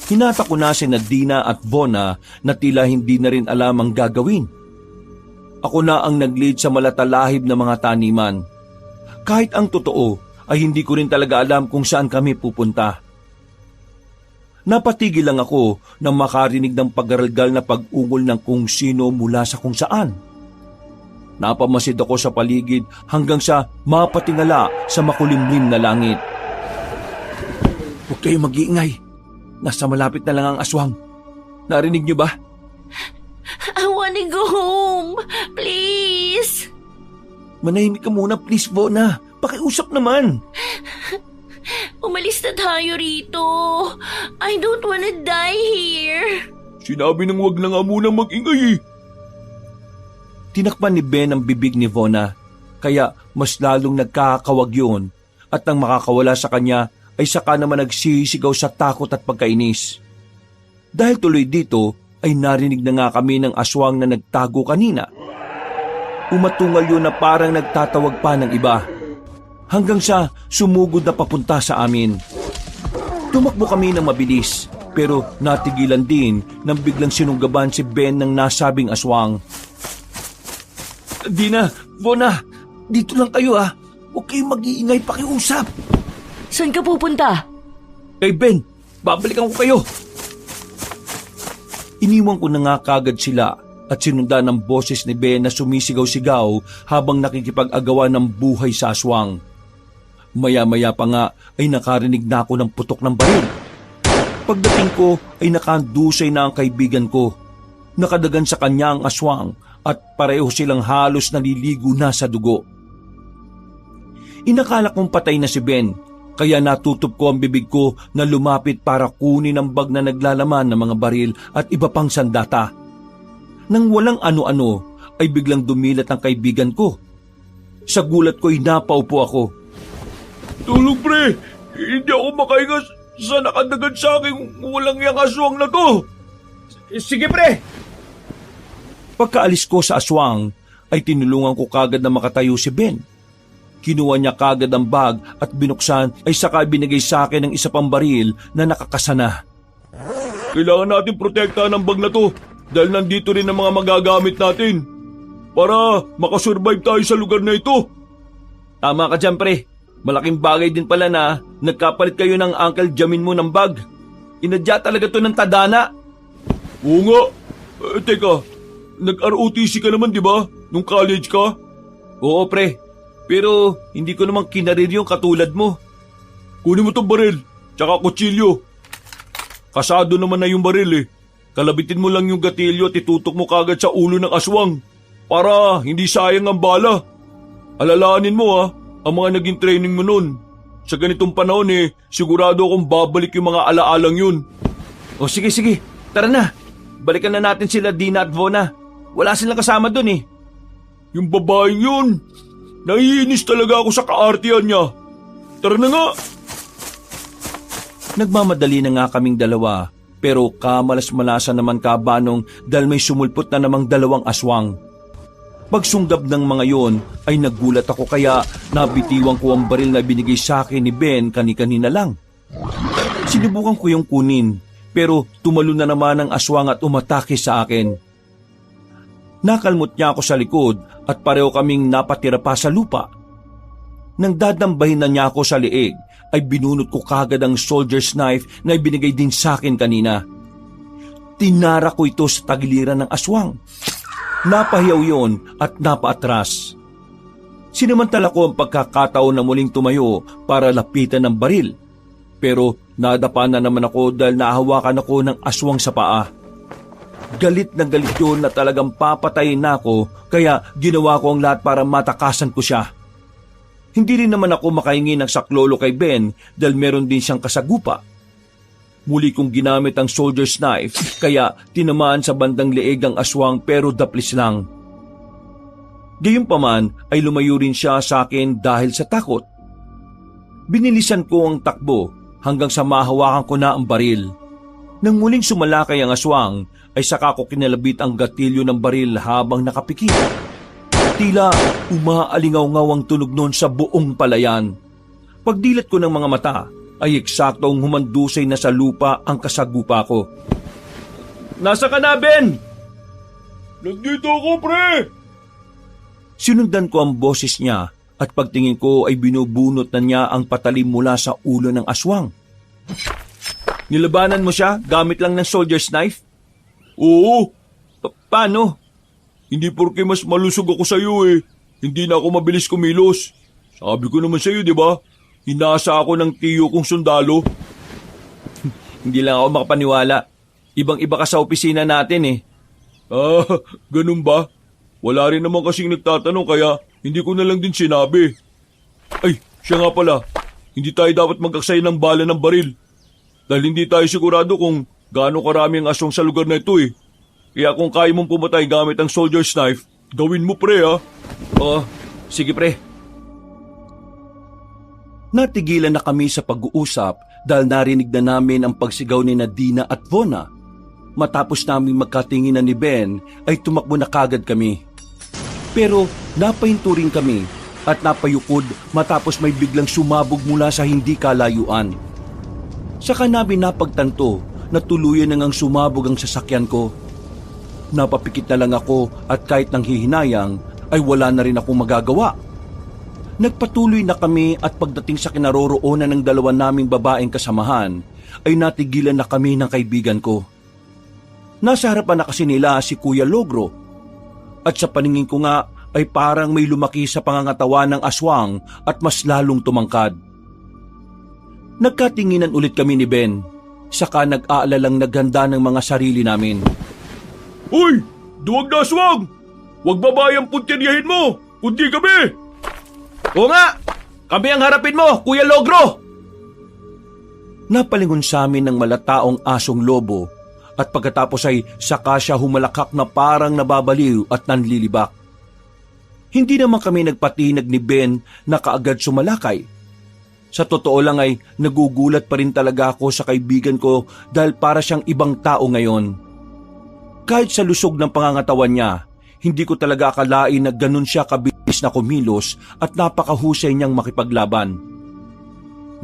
Hinata ko na si Dina at Vona na tila hindi na rin alam ang gagawin. Ako na ang nag-lead sa malatalahib na mga taniman. Kahit ang totoo ay hindi ko rin talaga alam kung saan kami pupunta. Napatigil lang ako nang makarinig ng paggaralgal na pag-ungol ng kung sino mula sa kung saan. Napamasid ako sa paligid hanggang sa mapatingala sa makulimlim na langit. Huwag kayong mag-iingay. Nasa malapit na lang ang aswang. Narinig niyo ba? I wanna go home. Please. Manahimik ka muna, please, Vona. Pakiusap naman. Umalis na tayo rito. I don't wanna die here. Sinabi nang wag na nga muna mag-ingay eh. Tinakpan ni Ben ang bibig ni Vona, kaya mas lalong nagkakawag yun at nang makakawala sa kanya ay saka naman nagsisigaw sa takot at pagkainis. Dahil tuloy dito ay narinig na nga kami ng aswang na nagtago kanina. Umatungal yun na parang nagtatawag pa ng iba hanggang sa sumugod na papunta sa amin. Tumakbo kami ng mabilis pero natigilan din nang biglang sinunggaban si Ben ng nasabing aswang. Dina, Vona, dito lang kayo ha. Huwag kayong mag-iingay, pakiusap. Saan ka pupunta? Kay Ben, babalikan ko kayo. Iniwan ko na nga kagad sila at sinundan ng boses ni Ben na sumisigaw-sigaw habang nakikipag-agawan ng buhay sa aswang. Maya-maya pa nga ay nakarinig na ako ng putok ng baril. Pagdating ko ay nakandusay na ang kaibigan ko. Nakadagan sa kanya ang aswang at pareho silang halos naliligo na sa dugo. Inakala kong patay na si Ben, kaya natutup ko ang bibig ko na lumapit para kunin ang bag na naglalaman ng mga baril at iba pang sandata. Nang walang ano-ano ay biglang dumilat ang kaibigan ko. Sa gulat ko'y napaupo ako. Tulog pre! Hindi ako makahinga sa nakadagan sa aking walang yang aswang na to! Sige pre! Pagkaalis ko sa aswang ay tinulungan ko kagad na makatayo si Ben. Kinuha niya kagad ang bag at binuksan ay saka binigay sa akin ng isa pang baril na nakakasana. Kailangan natin protektahan ang bag na to dahil nandito rin ang mga magagamit natin para makasurvive tayo sa lugar na ito. Tama ka dyan pre. Malaking bagay din pala na nagkapalit kayo ng Uncle Jamin mo ng bag. Inadya talaga to ng tadana. Oo nga. Teka, nag-ROTC ka naman di ba? Nung college ka? Oo pre. Pero hindi ko naman kinarir yung katulad mo. Kunin mo tong baril, tsaka kutsilyo. Kasado naman na yung baril eh. Kalabitin mo lang yung gatilyo at itutok mo kagad sa ulo ng aswang para hindi sayang ang bala. Alalahanin mo ang mga naging training mo nun. Sa ganitong panahon sigurado akong babalik yung mga alaalang yun. O sige, tara na. Balikan na natin sila Dina at Vona. Wala silang kasama dun eh. Yung babaeng yun, naiinis talaga ako sa kaartihan niya. Tara na nga. Nagmamadali na nga kaming dalawa pero kamalas-malasan naman kabanong dahil may sumulpot na namang dalawang aswang. Pagsunggab ng mga yon ay nagulat ako kaya nabitiwan ko ang baril na binigay sa akin ni Ben kani-kanina lang. Sinubukan ko yung kunin pero tumalo na naman ang aswang at umatake sa akin. Nakalmot niya ako sa likod at pareho kaming napatira pa sa lupa. Nang dadambahin na niya ako sa liig, ay binunot ko kagad ang soldier's knife na ibinigay din sa akin kanina. Tinara ko ito sa tagiliran ng aswang. Napahiyaw yon at napaatras. Sinamantala ko ang pagkakataon na muling tumayo para lapitan ng baril. Pero nadapa na naman ako dahil nahawakan ako ng aswang sa paa. Galit na galit yun na talagang papatayin na ako kaya ginawa ko ang lahat para matakasan ko siya. Hindi rin naman ako makahingi ng saklolo kay Ben dahil meron din siyang kasagupa. Muli kong ginamit ang soldier's knife kaya tinamaan sa bandang leeg ang aswang pero daplis lang. Gayunpaman ay lumayo rin siya sa akin dahil sa takot. Binilisan ko ang takbo hanggang sa mahawakan ko na ang baril. Nang muling sumalakay ang aswang ay saka ko kinalabit ang gatilyo ng baril habang nakapikit. Tila umaalingaw-ngaw ang tunog noon sa buong palayan. Pagdilat ko ng mga mata ay eksaktong humandusay na sa lupa ang kasagupa ko. Nasa ka na, Ben? Nandito ako, pre! Sinundan ko ang boses niya at pagtingin ko ay binubunot na niya ang patalim mula sa ulo ng aswang. Nilabanan mo siya gamit lang ng soldier's knife? Oo, Paano? hindi porke mas malusog ako sa'yo eh. Hindi na ako mabilis kumilos. Sabi ko naman sa'yo, di ba? Hinasa ako ng tiyo kong sundalo. Hindi lang ako makapaniwala. Ibang-iba ka sa opisina natin eh. Ah, ganun ba? Wala rin naman kasing nagtatanong kaya hindi ko na lang din sinabi. Ay, siya nga pala. Hindi tayo dapat mag-aksaya ng bala ng baril. Dahil hindi tayo sigurado kung gaano karami ang aswang sa lugar na ito eh. Kaya kung kaya mong pumatay gamit ang soldier's knife, gawin mo pre ha. Oo, sige pre. Natigilan na kami sa pag-uusap dahil narinig na namin ang pagsigaw ni Dina at Vona. Matapos namin magkatinginan ni Ben ay tumakbo na kagad kami. Pero napahinto rin kami at napayukod matapos may biglang sumabog mula sa hindi kalayuan. Saka namin napagtanto na tuluyan nang sumabog ang sasakyan ko. Napapikit na lang ako at kahit nang hihinayang ay wala na rin akong magagawa. Nagpatuloy na kami at pagdating sa kinaroroonan ng dalawa naming babaeng kasamahan ay natigilan na kami ng kaibigan ko. Nasa harapan na kasi nila si Kuya Logro at sa paningin ko nga ay parang may lumaki sa pangangatawan ng aswang at mas lalong tumangkad. Nagkatinginan ulit kami ni Ben, saka nag-aalalang naghanda ng mga sarili namin. Hoy! Duwag na aswang! Huwag babayang puntiryahin mo! Kundi kami! Oo nga! Kami ang harapin mo, Kuya Logro! Napalingon sa amin ng malataong asong lobo at pagkatapos ay saka siya humalakak na parang nababaliw at nanlilibak. Hindi naman kami nagpatinag ni Ben na kaagad sumalakay. Sa totoo lang ay nagugulat pa rin talaga ako sa kaibigan ko dahil para siyang ibang tao ngayon. Kahit sa lusog ng pangangatawan niya, hindi ko talaga akalain na ganun siya kabilis na kumilos at napakahusay niyang makipaglaban.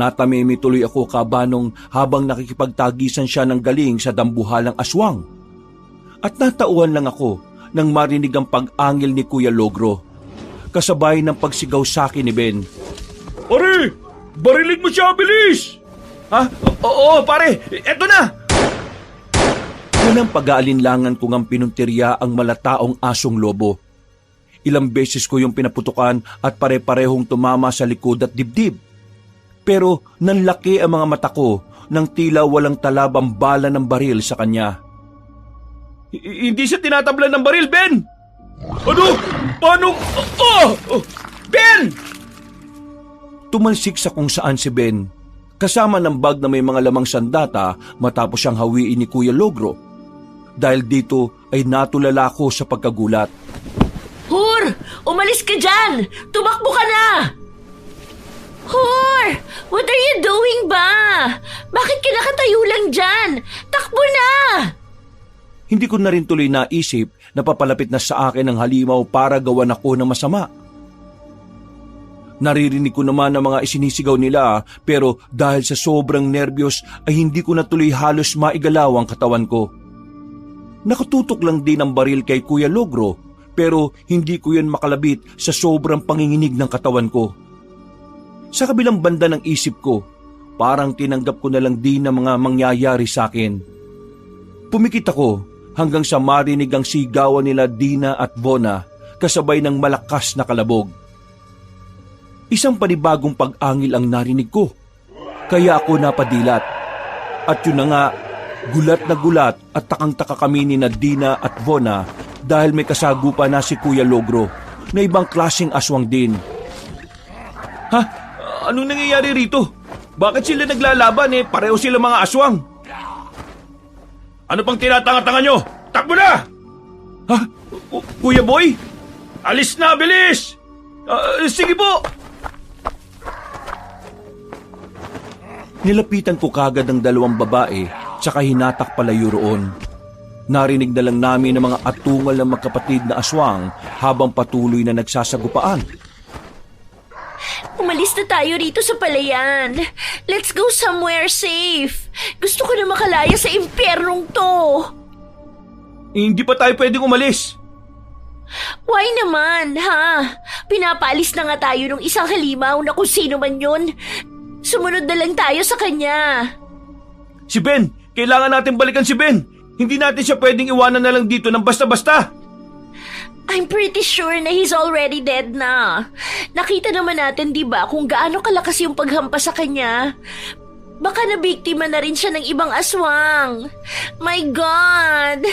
Natamimi tuloy ako kabanong habang nakikipagtagisan siya ng galing sa dambuhalang aswang. At natauhan lang ako nang marinig ang pag-angil ni Kuya Logro, kasabay ng pagsigaw sa akin ni Ben. Pare! Barilin mo siya, bilis! Ha? Oo, pare! Eto na! Walang pag-aalinlangan kung ang pinuntirya ang malataong asong lobo. Ilang beses ko yung pinaputukan at pare-parehong tumama sa likod at dibdib. Pero nanlaki ang mga mata ko nang tila walang talabang bala ng baril sa kanya. Hindi siya tinatablan ng baril, Ben! Ano? Paano? Ben! Tumalsik sa kung saan si Ben, kasama ng bag na may mga lamang sandata matapos siyang hawiin ni Kuya Logro. Dahil dito ay natulala ko sa pagkagulat. Hur! Umalis ka dyan! Tumakbo ka na! Hur! What are you doing ba? Bakit ka nakatayo lang dyan? Takbo na! Hindi ko na rin tuloy naisip na papalapit na sa akin ang halimaw para gawan ako ng masama. Naririnig ko naman ang mga isinisigaw nila pero dahil sa sobrang nervyos ay hindi ko na tuloy halos maigalaw ang katawan ko. Nakatutok lang din ang baril kay Kuya Logro pero hindi ko yan makalabit sa sobrang panginginig ng katawan ko. Sa kabilang banda ng isip ko, parang tinanggap ko na lang din ang mga mangyayari sa akin. Pumikit ako hanggang sa marinig ang sigawan nila Dina at Vona kasabay ng malakas na kalabog. Isang panibagong pag-angil ang narinig ko, kaya ako napadilat. At yun na nga, gulat na gulat at takang-taka kami ni Dina at Vona dahil may kasagupa na si Kuya Logro na ibang klaseng aswang din. Ha? Anong nangyayari rito? Bakit sila naglalaban pareho sila mga aswang? Ano pang tinatanga-tanga nyo? Takbo na! Ha? Kuya Boy? Alis na, bilis! Sige po! Nilapitan ko kagad ang dalawang babae tsaka hinatak palayo roon. Narinig na lang namin ang mga atungal ng magkapatid na aswang habang patuloy na nagsasagupaan. Umalis na tayo rito sa palayan. Let's go somewhere safe. Gusto ko na makalaya sa impyernong to. Hindi pa tayo pwedeng umalis. Why naman, ha? Pinapaalis na nga tayo ng isang halimaw na kung sino man yun. Sumunod na lang tayo sa kanya. Si Ben! Kailangan natin balikan si Ben! Hindi natin siya pwedeng iwanan na lang dito ng basta-basta! I'm pretty sure na he's already dead na. Nakita naman natin, di ba, kung gaano kalakas yung paghampas sa kanya. Baka nabiktima na rin siya ng ibang aswang. My God!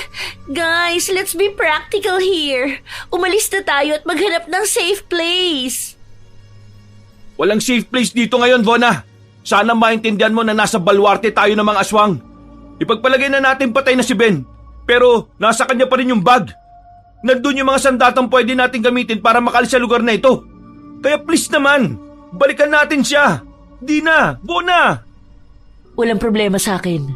Guys, let's be practical here. Umalis na tayo at maghanap ng safe place. Walang safe place dito ngayon, Vona. Sana maintindihan mo na nasa balwarte tayo ng mga aswang. Ipagpalagay na natin patay na si Ben. Pero nasa kanya pa rin yung bag. Nandun yung mga sandatang pwede natin gamitin para makalis sa lugar na ito. Kaya please naman, balikan natin siya. Dina, Vona. Walang problema sa akin.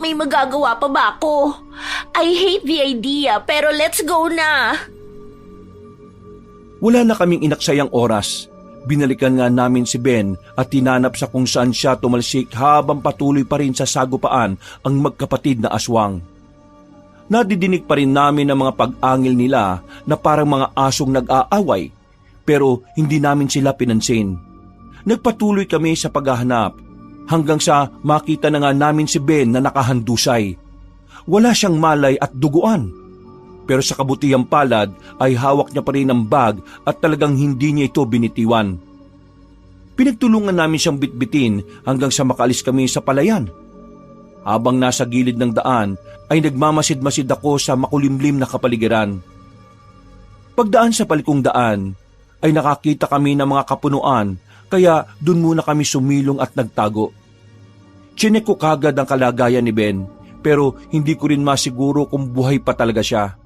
May magagawa pa ba ako? I hate the idea, pero let's go na. Wala na kaming inaksayang oras. Binalikan nga namin si Ben at tinanap sa kung saan siya tumalsik habang patuloy pa rin sa sagupaan ang magkapatid na aswang. Nadidinig pa rin namin ang mga pag-angil nila na parang mga asong nag-aaway, pero hindi namin sila pinansin. Nagpatuloy kami sa paghahanap hanggang sa makita na nga namin si Ben na nakahandusay. Wala siyang malay at duguan. Pero sa kabutihang palad ay hawak niya pa rin ang bag at talagang hindi niya ito binitiwan. Pinagtulungan namin siyang bitbitin hanggang sa makaalis kami sa palayan. Habang nasa gilid ng daan ay nagmamasid-masid ako sa makulimlim na kapaligiran. Pagdaan sa palikong daan ay nakakita kami ng mga kapunuan kaya dun muna kami sumilong at nagtago. Chinek ko kagad ang kalagayan ni Ben pero hindi ko rin masiguro kung buhay pa talaga siya.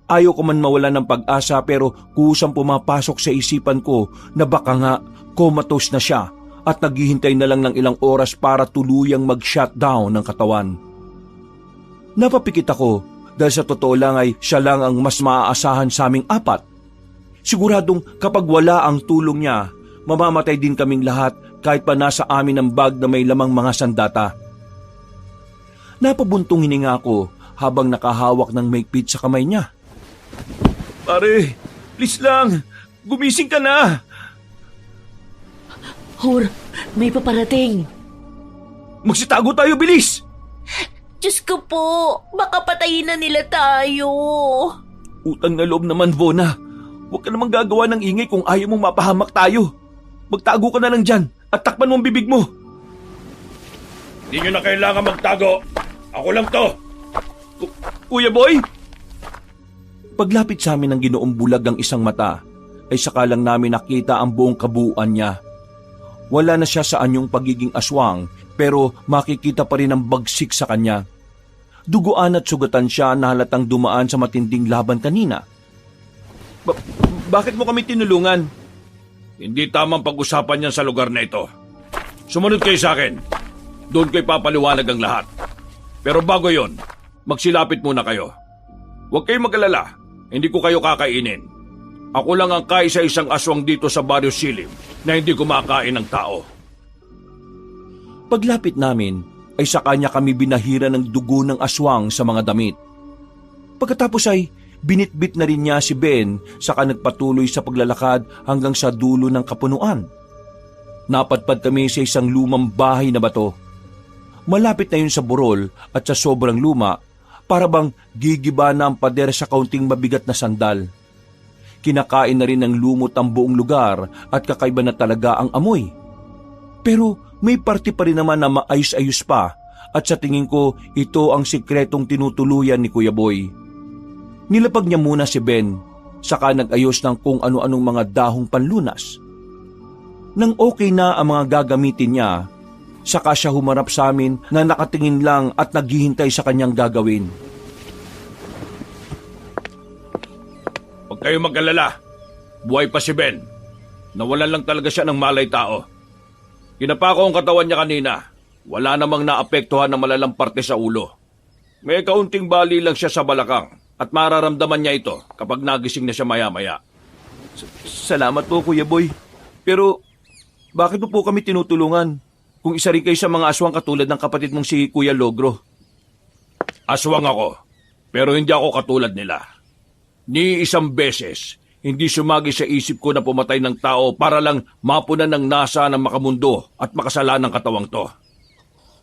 Ayaw ko man mawala ng pag-asa pero kusang pumapasok sa isipan ko na baka nga comatose na siya at naghihintay na lang ng ilang oras para tuluyang mag-shutdown ng katawan. Napapikit ako dahil sa totoo lang ay siya lang ang mas maaasahan sa aming apat. Siguradong kapag wala ang tulong niya, mamamatay din kaming lahat kahit pa nasa amin ang bag na may lamang mga sandata. Napabuntong hininga ako habang nakahawak ng maigpit sa kamay niya. Pare, please lang, gumising ka na. Hur, may paparating. Magsitago tayo, bilis! Diyos ko po, baka patayin na nila tayo. Utang na loob naman, Vona. Huwag ka namang gagawa ng ingay kung ayaw mong mapahamak tayo. Magtago ka na lang dyan at takpan mo ang bibig mo. Hindi nyo na kailangan magtago. Ako lang to. Kuya Boy? Paglapit sa amin ng Ginoong Bulag ang isang mata, ay saka lang namin nakita ang buong kabuuan niya. Wala na siya sa anyong pagiging aswang, pero makikita pa rin ang bagsik sa kanya. Duguan at sugatan siya na halatang dumaan sa matinding laban kanina. Bakit mo kami tinulungan? Hindi tamang pag-usapan yan sa lugar na ito. Sumunod kayo sa akin. Doon ko'y papaliwanag ang lahat. Pero bago yon, magsilapit muna kayo. Huwag kayong mag-alala. Hindi ko kayo kakainin. Ako lang ang kaisa-isang aswang dito sa Barrio Silim na hindi kumakain ng tao. Paglapit namin, ay sa kanya kami binahira ng dugo ng aswang sa mga damit. Pagkatapos ay binitbit na rin niya si Ben saka nagpatuloy sa paglalakad hanggang sa dulo ng kapunuan. Napadpad kami sa isang lumang bahay na bato. Malapit na yun sa burol at sa sobrang luma, para bang gigiba na ang pader sa kaunting mabigat na sandal. Kinakain na rin ng lumot ang buong lugar at kakaiba na talaga ang amoy. Pero may parte pa rin naman na maayos-ayos pa at sa tingin ko ito ang sikretong tinutuluyan ni Kuya Boy. Nilapag niya muna si Ben, saka nag-ayos ng kung ano-anong mga dahong panlunas. Nang okay na ang mga gagamitin niya, Saka siya humarap sa amin na nakatingin lang at naghihintay sa kanyang gagawin. Huwag kayo mag-alala. Buhay pa si Ben. Nawalan lang talaga siya ng malay tao. Kinapa ko ang katawan niya kanina. Wala namang naapektuhan ng malalang parte sa ulo. May kaunting bali lang siya sa balakang at mararamdaman niya ito kapag nagising na siya maya-maya. Salamat po, Kuya Boy. Pero, bakit mo po kami tinutulungan? Kung isa rin kayo sa mga aswang katulad ng kapatid mong si Kuya Logro. Aswang ako, pero hindi ako katulad nila. Ni isang beses, hindi sumagi sa isip ko na pumatay ng tao para lang mapunan ng nasa ng makamundo at makasalan ng katawang to.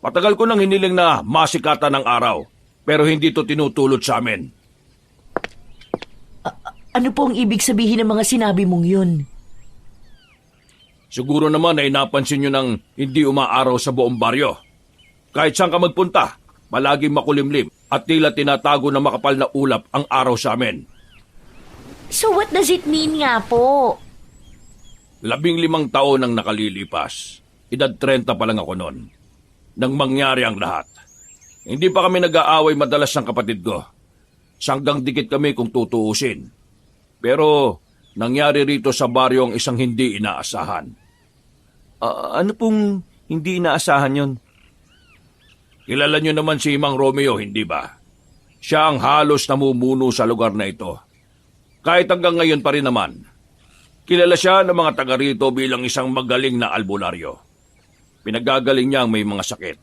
Matagal ko nang hiniling na masikatan ng araw, pero hindi to tinutulot sa amin. Ano po ang ibig sabihin ng mga sinabi mong yun? Siguro naman ay napansin nyo nang hindi umaaraw sa buong baryo. Kahit saan ka magpunta, palaging makulimlim at tila tinatago na makapal na ulap ang araw sa amin. So what does it mean nga po? 15 taon ang nakalilipas. Edad 30 pa lang ako noon. Nang mangyari ang lahat. Hindi pa kami nag-aaway madalas ng kapatid ko. Sanggang dikit kami kung tutuusin. Pero nangyari rito sa baryo ang isang hindi inaasahan. Ano pong hindi inaasahan yon? Kilala nyo naman si Mang Romeo, hindi ba? Siya ang halos namumuno sa lugar na ito. Kahit hanggang ngayon pa rin naman. Kilala siya ng mga taga rito bilang isang magaling na albularyo. Pinagagaling niya ang may mga sakit.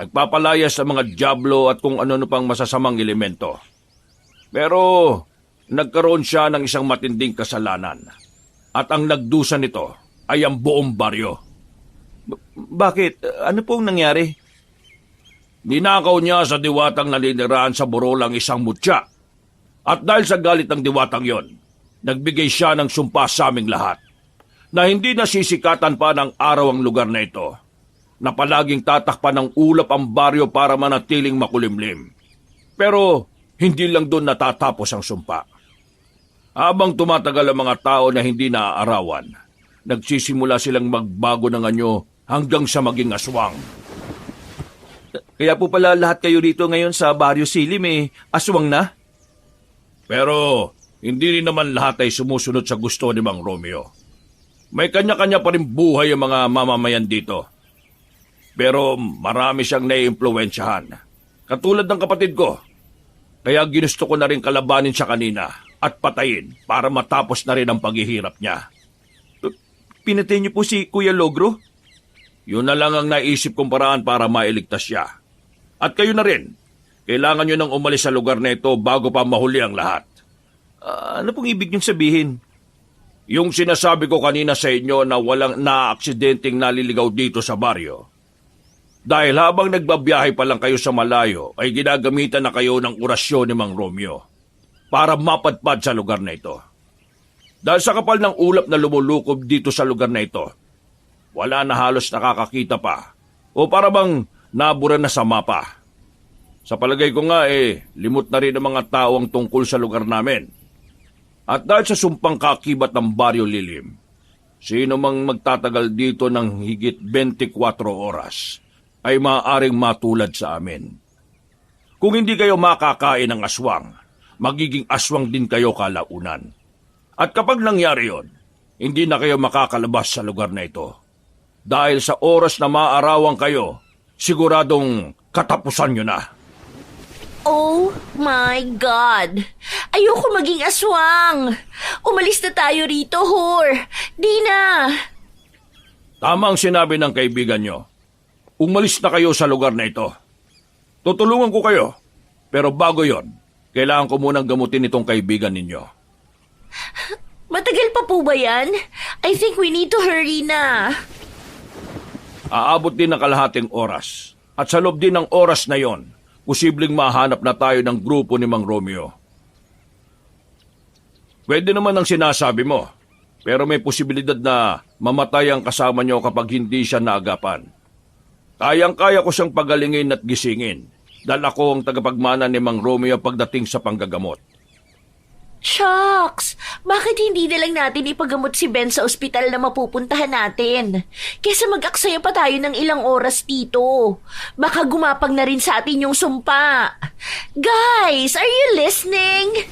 Nagpapalayas sa mga diablo at kung ano pang masasamang elemento. Pero nagkaroon siya ng isang matinding kasalanan. At ang nagdusa nito ay ang buong baryo. Bakit? Ano pong nangyari? Ninakaw niya sa diwatang naninirahan sa Borolang isang mutya. At dahil sa galit ng diwatang yon, nagbigay siya ng sumpa sa aming lahat na hindi nasisikatan pa ng araw ang lugar na ito, na palaging tatakpan ng ulap ang baryo para manatiling makulimlim. Pero hindi lang doon natatapos ang sumpa. Habang tumatagal ang mga tao na hindi naaarawan, nagsisimula silang magbago ng anyo hanggang sa maging aswang. Kaya po pala lahat kayo rito ngayon sa Barrio Silim aswang na? Pero hindi rin naman lahat ay sumusunod sa gusto ni Mang Romeo. May kanya-kanya pa rin buhay ang mga mamamayan dito. Pero marami siyang naiimpluwensyahan. Katulad ng kapatid ko. Kaya ginusto ko na rin kalabanin siya kanina at patayin para matapos na rin ang paghihirap niya. Pinatay niyo po si Kuya Logro? Yun na lang ang naisip kong paraan para mailigtas siya. At kayo na rin. Kailangan nyo nang umalis sa lugar na ito bago pa mahuli ang lahat. Ano pong ibig niyong sabihin? Yung sinasabi ko kanina sa inyo na walang naaksidenteng naliligaw dito sa baryo. Dahil habang nagbabiyahe pa lang kayo sa malayo, ay ginagamitan na kayo ng orasyon ni Mang Romeo para mapadpad sa lugar na ito. Dahil sa kapal ng ulap na lumulukob dito sa lugar na ito, wala na halos nakakakita pa o para bang nabura na sa mapa. Sa palagay ko nga limot na rin ang mga tao ang tungkol sa lugar namin. At dahil sa sumpang kakibat ng Baryo Lilim, sino mang magtatagal dito ng higit 24 oras ay maaaring matulad sa amin. Kung hindi kayo makakain ng aswang, magiging aswang din kayo kalaunan. At kapag nangyari yon, hindi na kayo makakalabas sa lugar na ito. Dahil sa oras na maaarawan kayo, siguradong katapusan nyo na. Oh my God! Ayoko maging aswang! Umalis na tayo rito, Hor! Di na! Tama ang sinabi ng kaibigan nyo. Umalis na kayo sa lugar na ito. Tutulungan ko kayo. Pero bago yon, kailangan ko munang gamutin itong kaibigan ninyo. Matagal pa po ba yan? I think we need to hurry na. Aabot din ng kalahating oras. At sa loob din ng oras na yon, posibleng mahanap na tayo ng grupo ni Mang Romeo. Pwede naman ang sinasabi mo, pero may posibilidad na mamatay ang kasama nyo kapag hindi siya naagapan. Kayang-kaya ko siyang pagalingin at gisingin, dahil ako ang tagapagmana ni Mang Romeo pagdating sa panggagamot. Shucks! Bakit hindi na lang natin ipagamot si Ben sa ospital na mapupuntahan natin? Kesa mag-aksaya pa tayo ng ilang oras dito. Baka gumapang na rin sa atin yung sumpa. Guys, are you listening?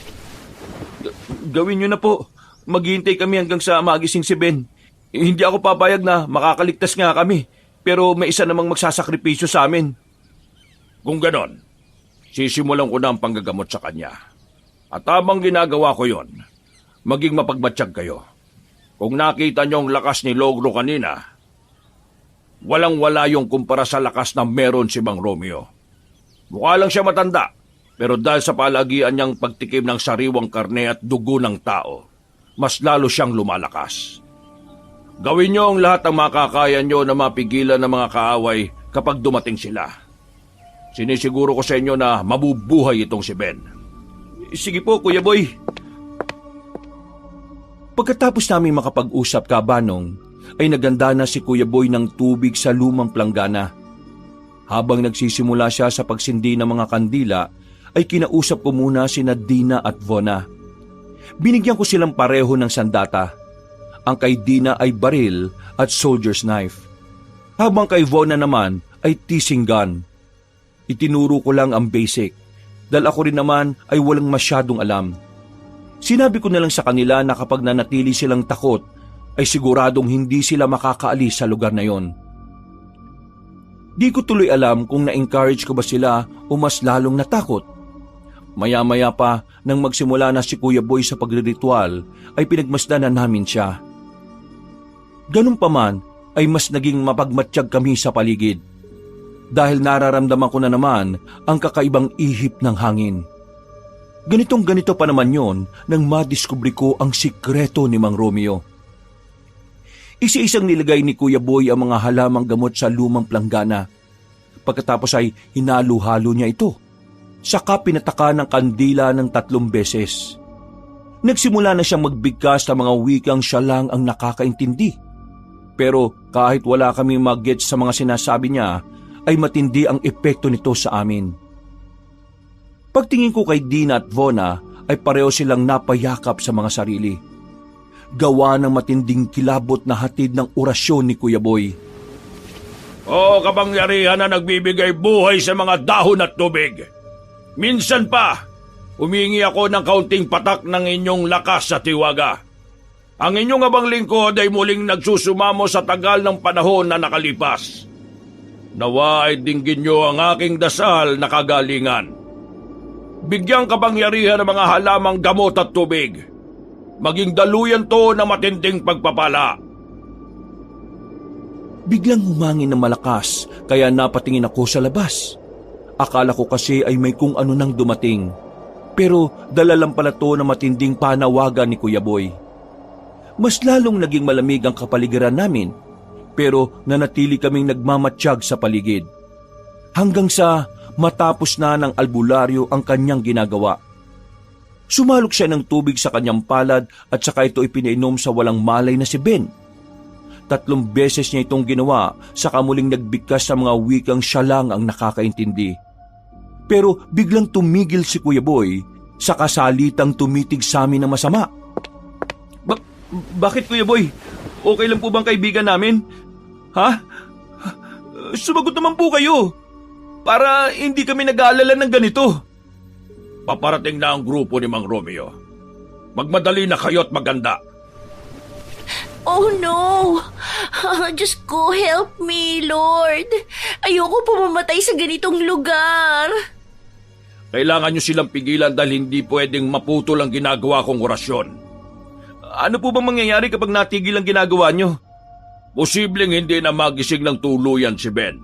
Gawin nyo na po. Maghihintay kami hanggang sa magising si Ben. Hindi ako papayag na makakaligtas nga kami. Pero may isa namang magsasakripisyo sa amin. Kung ganon, sisimulan ko na ang panggagamot sa kanya. At habang ginagawa ko yon, maging mapagmatsyag kayo. Kung nakita niyo ang lakas ni Logro kanina, walang-wala yung kumpara sa lakas na meron si Mang Romeo. Mukha lang siya matanda, pero dahil sa palagian niyang pagtikim ng sariwang karne at dugo ng tao, mas lalo siyang lumalakas. Gawin niyo ang lahat ng makakaya niyo na mapigilan ng mga kaaway kapag dumating sila. Sinisiguro ko sa inyo na mabubuhay itong si Ben. Sige po, Kuya Boy. Pagkatapos namin makapag-usap, Kabanong, ay naganda na si Kuya Boy ng tubig sa lumang planggana. Habang nagsisimula siya sa pagsindi ng mga kandila, ay kinausap ko muna sina Dina at Vona. Binigyan ko silang pareho ng sandata. Ang kay Dina ay baril at soldier's knife. Habang kay Vona naman ay teasing gun. Itinuro ko lang ang basic, dahil ako rin naman ay walang masyadong alam. Sinabi ko na lang sa kanila na kapag nanatili silang takot, ay siguradong hindi sila makakaalis sa lugar na yon. Di ko tuloy alam kung na-encourage ko ba sila o mas lalong natakot. Maya-maya pa, nang magsimula na si Kuya Boy sa pagriritual, ay pinagmasdan na namin siya. Ganun pa man, ay mas naging mapagmatsyag kami sa paligid. Dahil nararamdaman ko na naman ang kakaibang ihip ng hangin. Ganitong-ganito pa naman yon nang madiskubre ko ang sikreto ni Mang Romeo. Isa-isang nilagay ni Kuya Boy ang mga halamang gamot sa lumang planggana. Pagkatapos ay hinalo-halo niya ito. Saka pinataka ng kandila ng 3 beses. Nagsimula na siyang magbigkas ng mga wikang siya lang ang nakakaintindi. Pero kahit wala kami mag-gets sa mga sinasabi niya, ay matindi ang epekto nito sa amin. Pagtingin ko kay Dina at Vona ay pareho silang napayakap sa mga sarili. Gawa ng matinding kilabot na hatid ng orasyon ni Kuya Boy. O kapangyarihan na nagbibigay buhay sa mga dahon at tubig. Minsan pa, humingi ako ng kaunting patak ng inyong lakas sa tiwaga. Ang inyong abang lingkod ay muling nagsusumamo sa tagal ng panahon na nakalipas. Nawa ay dinggin niyo ang aking dasal na kagalingan. Bigyang kapangyarihan ng mga halamang gamot at tubig. Maging daluyan to ng matinding pagpapala. Biglang humangin ng malakas kaya napatingin ako sa labas. Akala ko kasi ay may kung ano nang dumating. Pero dala lang pala to na matinding panawagan ni Kuya Boy. Mas lalong naging malamig ang kapaligiran namin. Pero nanatili kaming nagmamatsyag sa paligid. Hanggang sa matapos na ng albularyo ang kanyang ginagawa. Sumalok siya ng tubig sa kanyang palad at saka ito ipinainom sa walang malay na si Ben. 3 beses niya itong ginawa saka muling nagbigkas sa mga wikang siya lang ang nakakaintindi. Pero biglang tumigil si Kuya Boy saka salitang tumitig sa amin ng masama. Bakit, Kuya Boy? Okay lang po bang kaibigan namin? Ha? Sumagot naman po kayo. Para hindi kami nag-aalala ng ganito. Paparating na ang grupo ni Mang Romeo. Magmadali na kayo at maganda. Oh no! Diyos ko, help me, Lord. Ayoko pumamatay sa ganitong lugar. Kailangan nyo silang pigilan dahil hindi pwedeng maputol ang ginagawa kong orasyon. Ano po bang mangyayari kapag natigil ang ginagawa nyo? Posibleng hindi na magising ng tuluyan si Ben.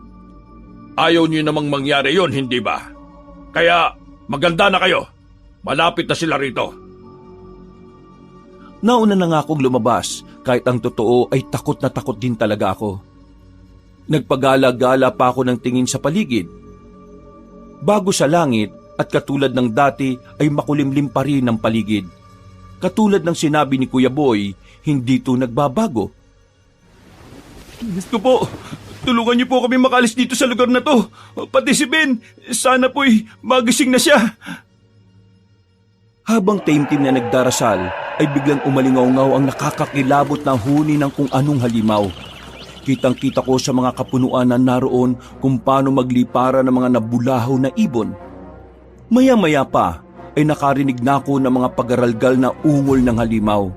Ayaw niyo namang mangyari yon, hindi ba? Kaya maganda na kayo. Malapit na sila rito. Nauna na nga akong lumabas kahit ang totoo ay takot na takot din talaga ako. Nagpagala-gala pa ako ng tingin sa paligid. Bago sa langit at katulad ng dati ay makulimlim pa rin ang paligid. Katulad ng sinabi ni Kuya Boy, hindi ito nagbabago. Gusto po, tulungan niyo po kami makalis dito sa lugar na to. Pati si Ben, sana po'y magising na siya. Habang taimtim na nagdarasal, ay biglang umalingaw-ngaw ang nakakakilabot na huni ng kung anong halimaw. Kitang-kita ko sa mga kapunuan na naroon kung paano maglipara ng mga nabulahaw na ibon. Maya-maya pa ay nakarinig na ako ng mga pagaralgal na ungol ng halimaw.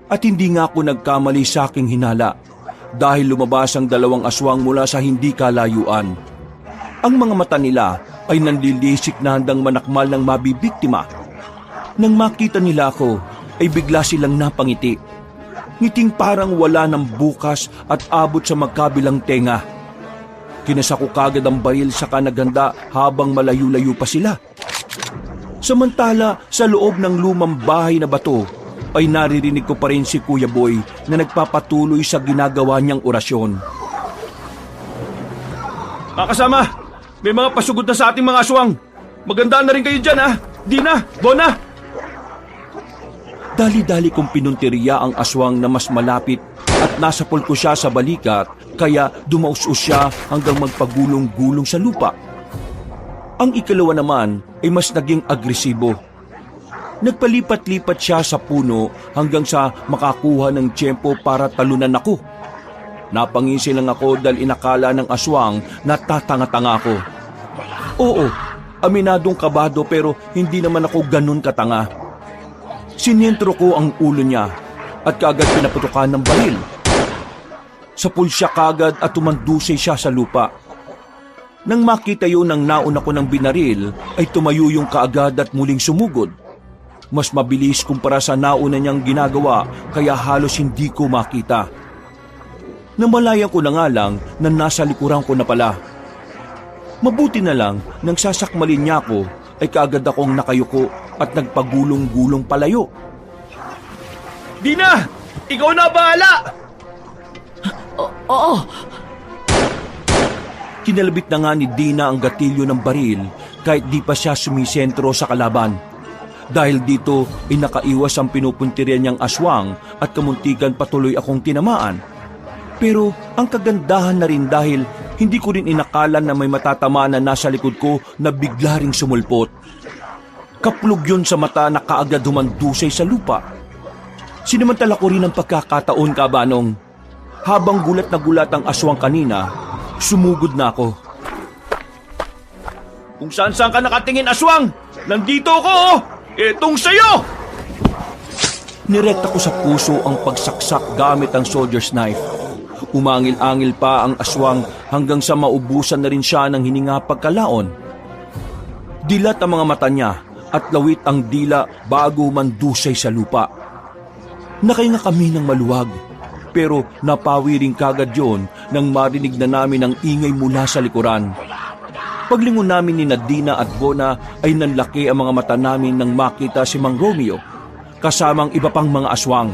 At hindi nga ako nagkamali sa aking hinala dahil lumabas ang dalawang aswang mula sa hindi kalayuan. Ang mga mata nila ay nanlilisik na handang manakmal ng mabibiktima. Nang makita nila ako ay bigla silang napangiti. Ngiting parang wala ng bukas at abot sa magkabilang tenga. Kinasa ko kagad ang baril sa kanaganda habang malayo-layo pa sila. Samantala sa loob ng lumang bahay na bato ay naririnig ko pa rin si Kuya Boy na nagpapatuloy sa ginagawa niyang orasyon. Kasama, may mga pasugod na sa ating mga aswang. Magandaan na rin kayo dyan, ha? Dina, Bona! Dali-dali kong pinunteriya ang aswang na mas malapit at nasapol ko siya sa balikat kaya dumaus-us siya hanggang magpagulong-gulong sa lupa. Ang ikalawa naman ay mas naging agresibo. Nagpalipat-lipat siya sa puno hanggang sa makakuha ng tiyempo para talunan ako. Napangisi lang ako dahil inakala ng aswang na tatanga-tanga ako. Oo, aminadong kabado pero hindi naman ako ganun katanga. Sinentro ko ang ulo niya at kaagad pinaputukan ng baril. Sapul siya kagad at tumandusay siya sa lupa. Nang makita yun ng nauna ko ng binaril ay tumayo yung kaagad at muling sumugod. Mas mabilis kumpara sa nauna niyang ginagawa kaya halos hindi ko makita. Namalayan ko na nga lang na nasa likuran ko na pala. Mabuti na lang nang sasakmalin niya ako ay kaagad akong nakayuko at nagpagulong-gulong palayo. Dina! Ikaw na bahala! Oo. Kinalabit na nga ni Dina ang gatilyo ng baril kahit di pa siya sumisentro sa kalaban. Dahil dito ay nakaiwas ang pinupuntirya niyang aswang at kamuntikan patuloy akong tinamaan. Pero ang kagandahan na rin dahil hindi ko rin inakala na may matatama na nasa likod ko na bigla ring sumulpot. Kaplog yun sa mata na kaagad humandusay sa lupa. Sinamantala ko rin ang pagkakataon, Kabanong. Habang gulat na gulat ang aswang kanina, sumugod na ako. Kung saan-saan ka nakatingin, aswang! Nandito ako, oh! Etong sayo! Nirekta ko sa puso ang pagsaksak gamit ang soldier's knife. Umangil-angil pa ang aswang hanggang sa maubusan na rin siya ng hininga pagkalaon. Dilat ang mga mata niya at lawit ang dila bago mandusay sa lupa. Nakahinga kami ng maluwag, pero napawi rin kagad yon nang marinig na namin ang ingay mula sa likuran. Paglingon namin ni Nadina at Bona ay nanlaki ang mga mata namin nang makita si Mang Romeo, kasamang iba pang mga aswang.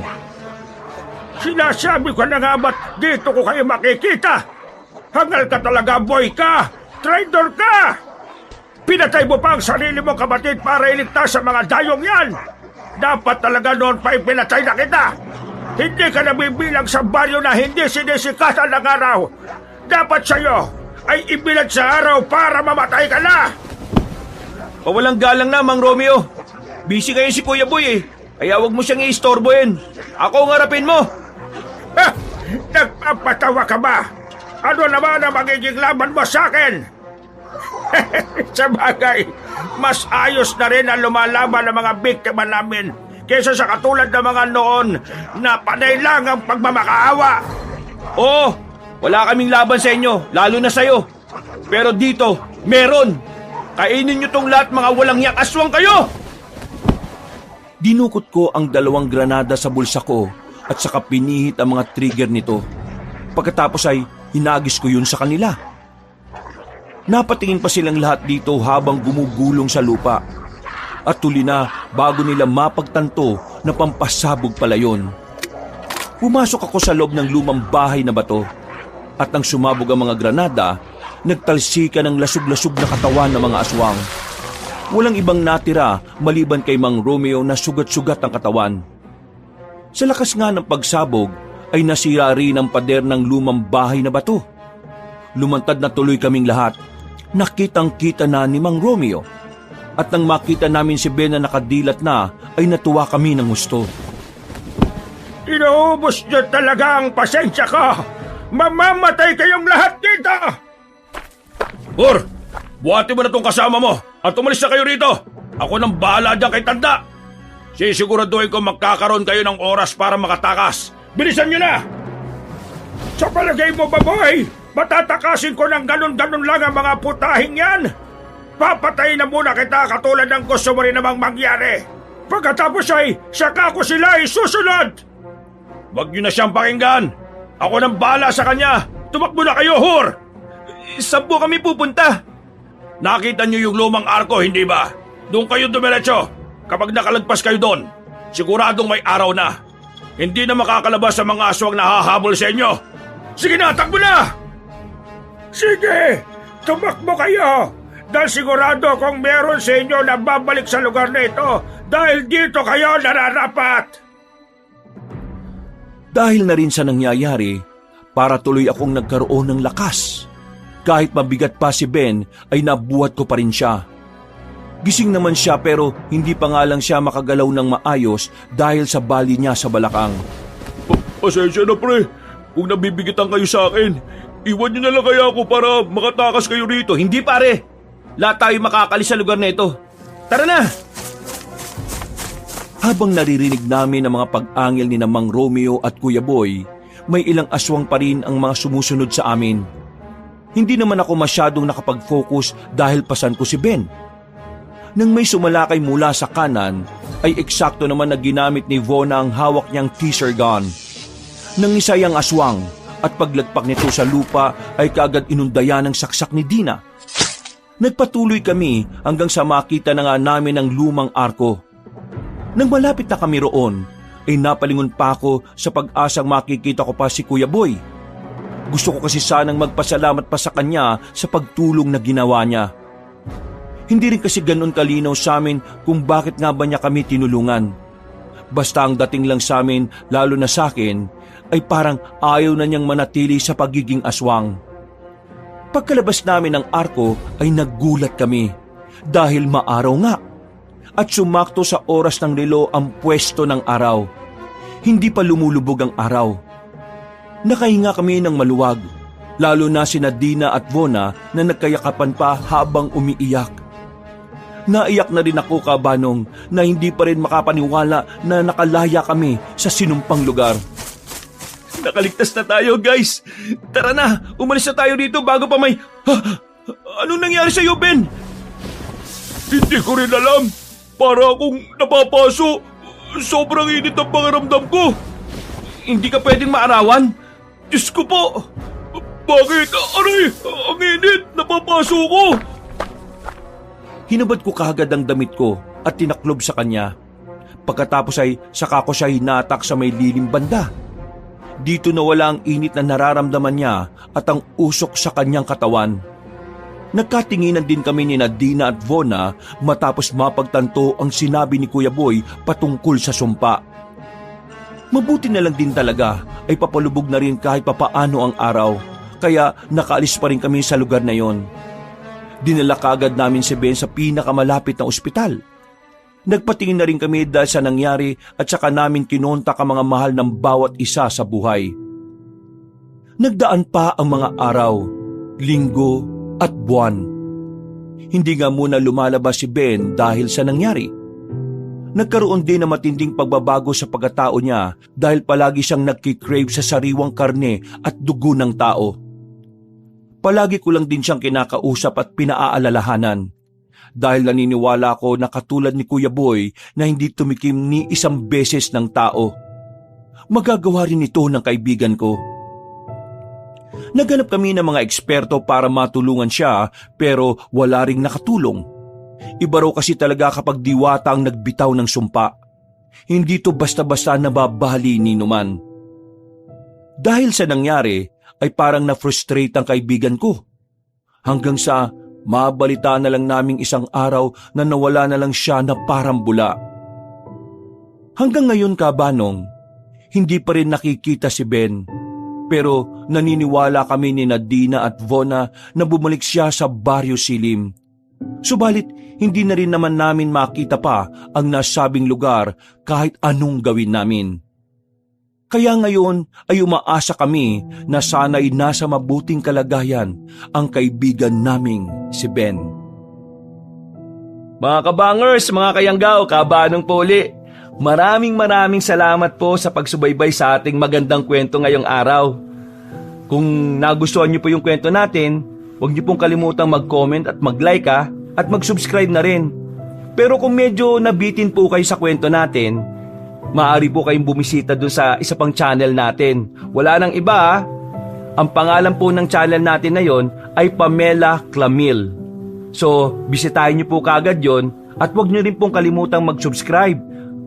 Sinasabi ko na nga ba't dito ko kayo makikita? Hangal ka talaga, boy ka! Traitor ka! Pinatay mo pa ang sarili mo, kapatid, para iligtas sa mga dayong yan! Dapat talaga noon pa ipinatay na kita! Hindi ka nabibilang sa baryo na hindi sinisikatan ng araw! Dapat sa'yo ay ibilad sa araw para mamatay ka na! Pawalang galang na, Mang Romeo. Busy kayo si Kuya Boy, eh. Kaya wag mo siyang iistorbohin. Ako ang harapin mo. Ha! Nagpapatawa ka ba? Ano naman ang magiging laban mo sa akin? Sa bagay, mas ayos na rin ang lumalaban ng mga biktima namin kaysa sa katulad ng mga noon na panay lang ang pagmamakaawa. Oo, wala kaming laban sa inyo, lalo na sa'yo. Pero dito, meron. Kainin nyo tong lahat, mga walang yak aswang kayo! Dinukot ko ang 2 granada sa bulsa ko at saka pinihit ang mga trigger nito. Pagkatapos ay hinagis ko yun sa kanila. Napatingin pa silang lahat dito habang gumugulong sa lupa. At tuli na bago nila mapagtanto na pampasabog pala yun. Pumasok ako sa loob ng lumang bahay na bato. At nang sumabog ang mga granada, nagtalsika ng lasug-lasug na katawan ng mga aswang. Walang ibang natira maliban kay Mang Romeo na sugat-sugat ang katawan. Sa lakas nga ng pagsabog ay nasira rin ang pader ng lumang bahay na bato. Lumantad na tuloy kaming lahat. Nakitang-kita na ni Mang Romeo. At nang makita namin si Ben na nakadilat na ay natuwa kami ng gusto. Inuubos niyo talaga ang pasensya ko. Mamamatay kayong lahat dito! Hur, buhati mo na tong kasama mo at umalis na kayo rito. Ako nang bahala dyan kay Tanda. Sisiguraduhin ko magkakaroon kayo ng oras para makatakas. Bilisan nyo na! Sa palagay mo ba, boy? Matatakasin ko ng ganun-ganun lang ang mga putahing yan? Papatayin na muna kita katulad ng gusto mo rin namang mangyari. Pagkatapos ay saka ko sila isusunod! Huwag nyo na siyang pakinggan. Ako nang bahala sa kanya. Tumakbo na kayo, Hur! Saan po kami pupunta? Nakita nyo yung lumang arko, hindi ba? Doon kayo dumiretso. Kapag nakalagpas kayo doon, siguradong may araw na. Hindi na makakalabas sa mga aswang na hahabol sa inyo. Sige na, takbo na! Sige, tumakbo kayo! Dahil sigurado kung meron sa inyo na babalik sa lugar na ito dahil dito kayo nararapat! Dahil na rin sa nangyayari, para tuloy akong nagkaroon ng lakas. Kahit mabigat pa si Ben, ay nabuhat ko pa rin siya. Gising naman siya pero hindi pa nga lang siya makagalaw ng maayos dahil sa bali niya sa balakang. Pasensya na, pre. Kung nabibigitan kayo sa akin, iwan nyo na lang kaya ako para makatakas kayo rito. Hindi pare, lahat tayo makakalis sa lugar na ito. Tara na! Habang naririnig namin ang mga pag-angil ni Mang Romeo at Kuya Boy, may ilang aswang pa rin ang mga sumusunod sa amin. Hindi naman ako masyadong nakapag-focus dahil pasan ko si Ben. Nang may sumalakay mula sa kanan, ay eksakto naman na ginamit ni Vona ang hawak niyang teaser gun. Nangisay ang aswang at paglagpak nito sa lupa ay kaagad inundayan ng saksak ni Dina. Nagpatuloy kami hanggang sa makita na nga namin ang lumang arko. Nang malapit na kami roon, ay napalingon pa ako sa pag-asang makikita ko pa si Kuya Boy. Gusto ko kasi sanang magpasalamat pa sa kanya sa pagtulong na ginawa niya. Hindi rin kasi ganun kalinaw sa amin kung bakit nga ba niya kami tinulungan. Basta ang dating lang sa amin, lalo na sa akin, ay parang ayaw na niyang manatili sa pagiging aswang. Pagkalabas namin ng arko ay naggulat kami dahil maaraw nga. At sumakto sa oras ng relo ang pwesto ng araw. Hindi pa lumulubog ang araw. Nakahinga kami ng maluwag, lalo na sina Dina at Vona na nagkayakapan pa habang umiiyak. Naiyak na rin ako, Kabanong, na hindi pa rin makapaniwala na nakalaya kami sa sinumpang lugar. Nakaligtas na tayo, guys. Tara na, umalis na tayo dito bago pa may... Anong nangyari sa iyo, Ben? Hindi ko rin alam. Para akong napapaso. Sobrang init ang pangaramdam ko. Hindi ka pwedeng maarawan? Diyos ko po. Bakit? Aray, ang init. Napapaso ko. Hinubad ko kaagad ang damit ko at tinaklob sa kanya. Pagkatapos ay saka ko siya hinatak sa may lilim banda. Dito nawala ang init na nararamdaman niya at ang usok sa kanyang katawan. Nagkatinginan din kami ni Dina at Vona matapos mapagtanto ang sinabi ni Kuya Boy patungkol sa sumpa. Mabuti na lang din talaga ay papalubog na rin kahit papaano ang araw, kaya nakaalis pa rin kami sa lugar na yon. Dinala kaagad namin si Ben sa pinakamalapit na ospital. Nagpatingin na rin kami dahil sa nangyari at saka namin kinontak ang mga mahal ng bawat isa sa buhay. Nagdaan pa ang mga araw, linggo at buwan. Hindi nga muna lumalabas si Ben dahil sa nangyari. Nagkaroon din ng matinding pagbabago sa pagkatao niya dahil palagi siyang nagkikrave sa sariwang karne at dugo ng tao. Palagi ko lang din siyang kinakausap at pinaaalalahanan dahil naniniwala ko na katulad ni Kuya Boy na hindi tumikim ni isang beses ng tao. Magagawa rin ito ng kaibigan ko. Naghanap kami ng mga eksperto para matulungan siya pero wala ring nakatulong. Iba raw kasi talaga kapag diwata ang nagbitaw ng sumpa. Hindi to basta-basta nababali ni numan. Dahil sa nangyari ay parang na-frustrate ang kaibigan ko. Hanggang sa mabalita na lang naming isang araw na nawala na lang siya na parang bula. Hanggang ngayon, Kabanong, hindi pa rin nakikita si Ben. Pero naniniwala kami ni Dina at Vona na bumalik siya sa Baryo Silim. Subalit, hindi na rin naman namin makita pa ang nasabing lugar kahit anong gawin namin. Kaya ngayon ay umaasa kami na sana'y nasa mabuting kalagayan ang kaibigan naming si Ben. Mga kabangers, mga kayanggaw, kabanong po uli. Maraming salamat po sa pagsubaybay sa ating magandang kwento ngayong araw. Kung nagustuhan niyo po yung kwento natin, huwag niyo pong kalimutang mag-comment at mag-like at mag-subscribe na rin. Pero kung medyo nabitin po kayo sa kwento natin, maaari po kayong bumisita dun sa isa pang channel natin. Wala nang iba. Ang pangalan po ng channel natin na yon ay Pamela Clamil. So, bisitahin niyo po kaagad yon at huwag niyo rin pong kalimutang mag-subscribe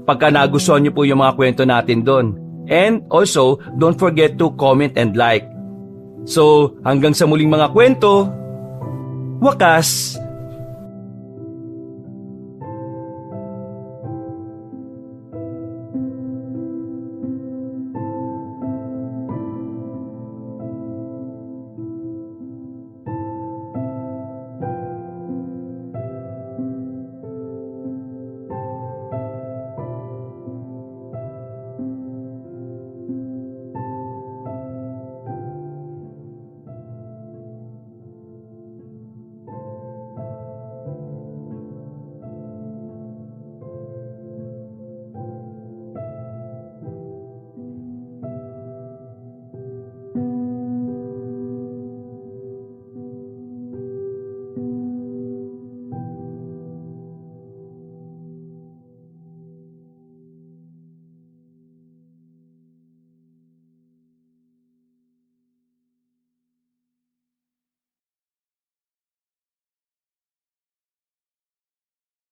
pagka nagustuhan niyo po yung mga kwento natin doon. And also, don't forget to comment and like. So, hanggang sa muling mga kwento, wakas,